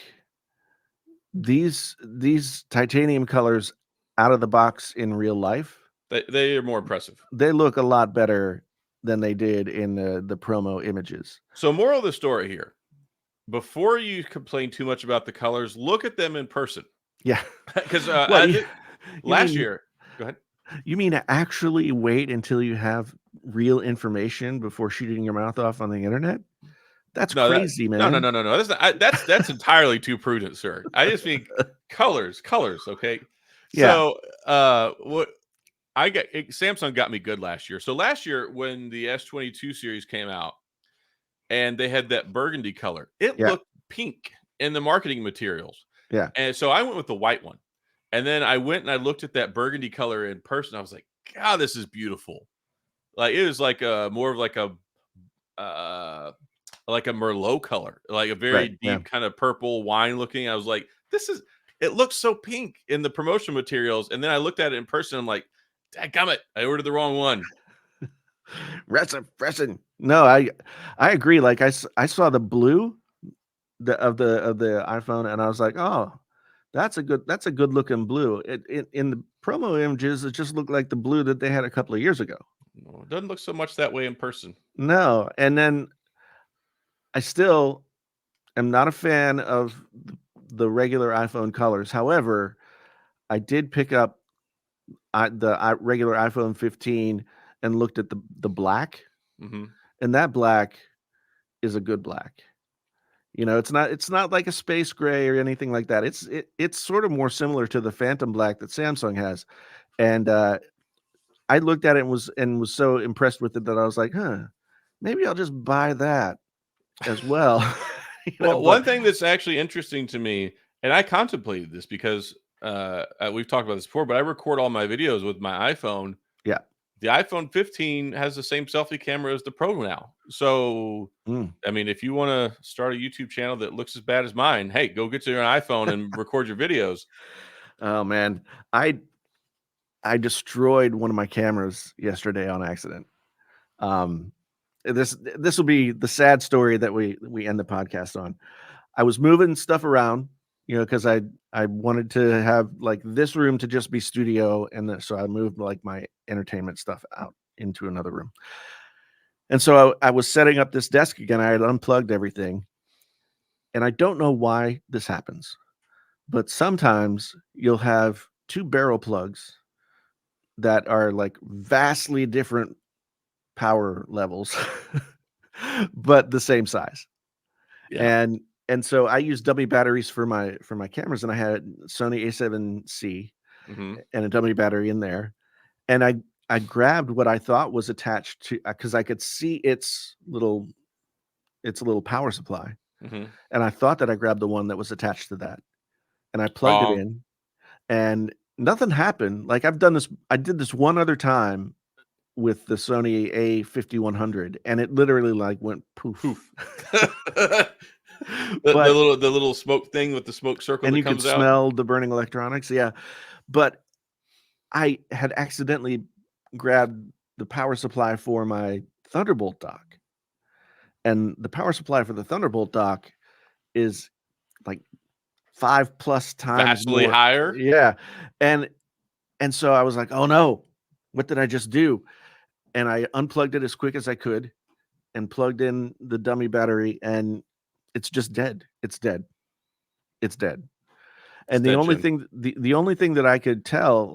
A: these titanium colors out of the box in real life,
B: They are more impressive.
A: they look a lot better than they did in the promo images.
B: So, moral of the story here: before you complain too much about the colors, look at them in person.
A: Yeah.
B: Because
A: What
B: I
A: you,
B: think
A: you
B: last
A: mean?
B: year, go ahead.
A: You mean to actually wait until you have real information before shooting your mouth off on the internet? That's
B: No,
A: crazy,
B: no, no,
A: man.
B: no, no, no. That's entirely too prudent, sir. I just mean colors. Okay.
A: Yeah,
B: So, what Samsung got me good last year. So last year when the S22 series came out and they had that burgundy color, it
A: yeah,
B: looked pink in the marketing materials,
A: yeah.
B: and so I went with the white one. And then I went and I looked at that burgundy color in person. I was like, God, this is beautiful. Like it was like a more of uh like a Merlot color, like a
A: Right,
B: very
A: yeah.
B: deep kind of purple wine looking. I was like, it looks so pink in the promotion materials. And then I looked at it in person. I'm like, dadgummit, I ordered the wrong one.
A: Resin. No, I agree. Like I saw the blue. the iPhone, and I was like, oh, that's a good looking blue. It in the promo images, it just looked like the blue that they had a couple of years ago.
B: No, it doesn't look so much that way in person.
A: No, and then I still am not a fan of the regular iPhone colors. However, I did pick up the regular iPhone 15 and looked at the black,
B: Mm-hmm.
A: and that black is a good black. You know, it's not like a space gray or anything like that. It's sort of more similar to the Phantom Black that Samsung has. And I looked at it and was so impressed with it that I was like, huh, maybe I'll just buy that as well.
B: Well,
A: But
B: one thing that's actually interesting to me, and I contemplated this because we've talked about this before, but I record all my videos with my iPhone.
A: yeah.
B: The iPhone 15 has the same selfie camera as the Pro now. So,
A: Mm.
B: I mean, if you want to start a YouTube channel that looks as bad as mine, hey, go get your iPhone and record your videos.
A: Oh man, I destroyed one of my cameras yesterday on accident. Um, this will be the sad story that we end the podcast on. I was moving stuff around, you know, because I wanted to have like this room to just be studio, and so I moved like my entertainment stuff out into another room. And so I was setting up this desk again. I had unplugged everything, and I don't know why this happens, but sometimes you'll have two barrel plugs that are like vastly different power levels, but the same size.
B: Yeah.
A: And so I use dummy batteries for my cameras, and I had Sony A7C
B: Hmm.
A: and a dummy battery in there. And I grabbed what I thought was attached to because I could see its little power supply,
B: Hmm.
A: and I thought that I grabbed the one that was attached to that, and I plugged it
B: Um,
A: in, and nothing happened. Like I did this one other time with the Sony A5100, and it literally like went poof.
B: poof. the
A: But
B: the little smoke thing with the smoke circle
A: and
B: that
A: you could
B: comes out.
A: smell the burning electronics, yeah. But I had accidentally grabbed the power supply for my Thunderbolt dock, and the power supply for the Thunderbolt dock is like 5 plus times
B: Vastly
A: more.
B: higher.
A: Yeah, and so I was like, "Oh no, what did I just do?" And I unplugged it as quick as I could and plugged in the dummy battery, and it's just dead. It's dead. It's dead. And
B: Extension.
A: the only thing that I could tell,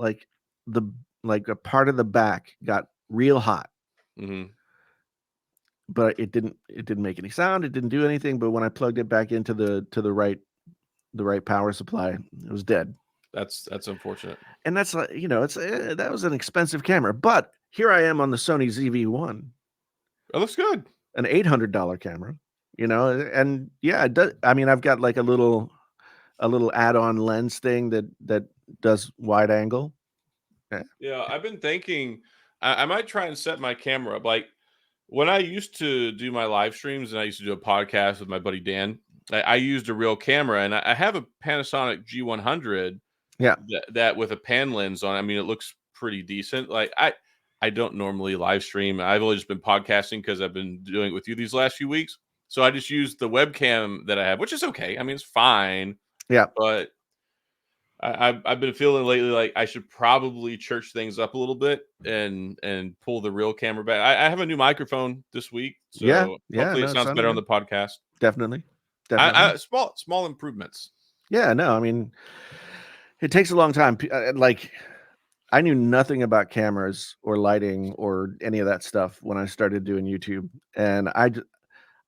A: the like a part of the back got real hot,
B: Hmm.
A: but it didn't make any sound. It didn't do anything. But when I plugged it back into the right power supply, it was dead.
B: That's unfortunate.
A: And that's like, you know, it's that was an expensive camera. But here I am on the Sony ZV-1,
B: It looks good.
A: an $800 camera, you know, and yeah, it does. I mean, I've got like a little add-on lens thing that does wide angle. Yeah.
B: Yeah, I've been thinking I might try and set my camera up. Like when I used to do my live streams and I used to do a podcast with my buddy Dan, I used a real camera and I have a Panasonic G100
A: Yeah.
B: that with a pan lens on. I mean, it looks pretty decent. Like I don't normally live stream. I've only just been podcasting because I've been doing it with you these last few weeks. So I just use the webcam that I have, which is okay. I mean, it's fine,
A: Yeah.
B: but I've been feeling lately like I should probably church things up a little bit and pull the real camera back. I have a new microphone this week,
A: Yeah.
B: so
A: Yeah.
B: hopefully it
A: No, it
B: sounds
A: sounded
B: better on
A: good.
B: the podcast.
A: Definitely. Definitely.
B: Small improvements.
A: Yeah. No, I mean, it takes a long time. Like, I knew nothing about cameras or lighting or any of that stuff when I started doing YouTube, and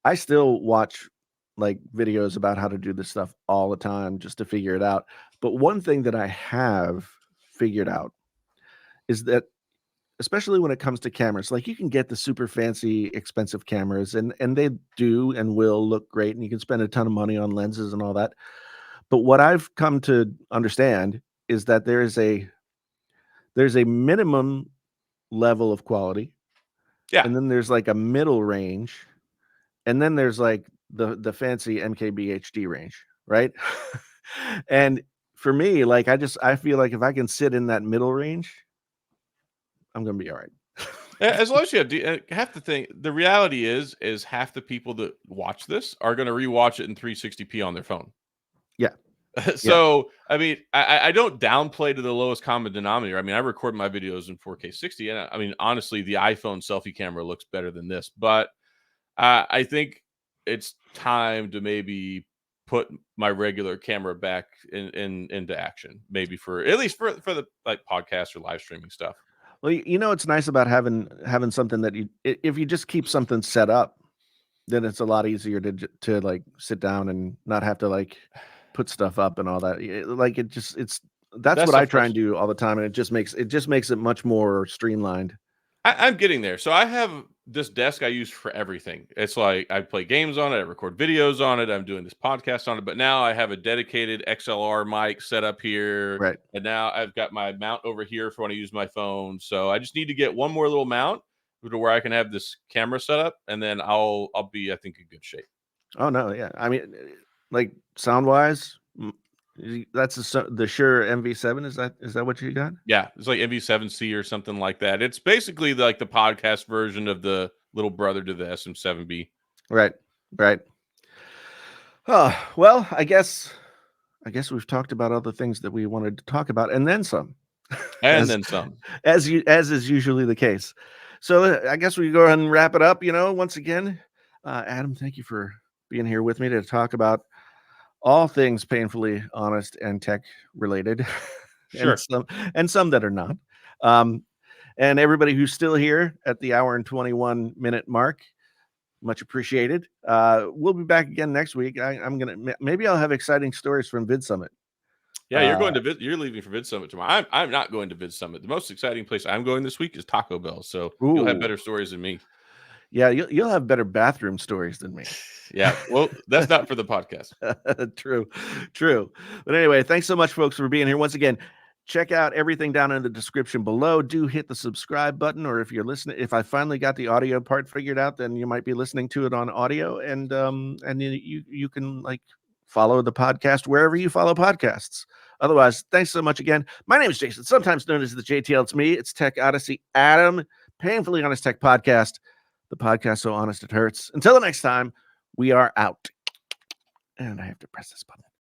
A: I still watch like videos about how to do this stuff all the time just to figure it out. But one thing that I have figured out is that especially when it comes to cameras, like you can get the super fancy expensive cameras and they do and will look great, and you can spend a ton of money on lenses and all that. But what I've come to understand is that there's a minimum level of quality,
B: Yeah,
A: and then there's like a middle range, and then there's like the fancy MKBHD range, right? And for me, like I feel like if I can sit in that middle range, I'm gonna be all right.
B: As long as you have half the thing, the reality is half the people that watch this are going to rewatch it in 360p on their phone.
A: Yeah. Yeah.
B: So, I mean, I don't downplay to the lowest common denominator. I mean, I record my videos in 4K 60, and I mean, honestly, the iPhone selfie camera looks better than this. But I think it's time to maybe put my regular camera back into action, maybe for at least for the like podcast or live streaming stuff.
A: Well, it's nice about having something that if you just keep something set up, then it's a lot easier to like sit down and not have to like put stuff up and all that. Like that's
B: That's
A: what
B: the
A: I try and
B: frustration.
A: do all the time, and it just makes it much more streamlined.
B: I'm getting there. So I have this desk I use for everything. It's like I play games on it, I record videos on it, I'm doing this podcast on it. But now I have a dedicated XLR mic set up here.
A: Right.
B: And now I've got my mount over here for when I use my phone. So I just need to get one more little mount to where I can have this camera set up, and then I'll be, I think, in good shape.
A: Oh no, yeah. I mean, like sound wise, that's the Shure MV7. Is that what you got?
B: Yeah, it's like MV7C or something like that. It's basically like the podcast version of the little brother to the SM7B.
A: Right. Right. Oh well, I guess we've talked about all the things that we wanted to talk about, and then some,
B: And
A: as
B: then some.
A: as is usually the case. So I guess we go ahead and wrap it up. Once again, Adam, thank you for being here with me to talk about all things painfully honest and tech related, and
B: Sure.
A: some that are not. Um, and everybody who's still here at the hour and 21-minute mark, much appreciated. We'll be back again next week. I'm gonna maybe I'll have exciting stories from Vid Summit.
B: Yeah, you're going to you're leaving for Vid Summit tomorrow. I'm not going to Vid Summit. The most exciting place I'm going this week is Taco Bell. So you'll have
A: Ooh,
B: better stories than me.
A: yeah, you'll have better bathroom stories than me.
B: Yeah. Well, that's not for the podcast.
A: True, true. But anyway, thanks so much, folks, for being here. Once again, check out everything down in the description below. Do hit the subscribe button, or if you're listening, if I finally got the audio part figured out, then you might be listening to it on audio, and you can like follow the podcast wherever you follow podcasts. Otherwise, thanks so much again. My name is Jason, sometimes known as the JTL. It's me. It's Tech Odyssey. Adam, Painfully Honest Tech Podcast, the podcast so honest it hurts. Until the next time, we are out. And I have to press this button.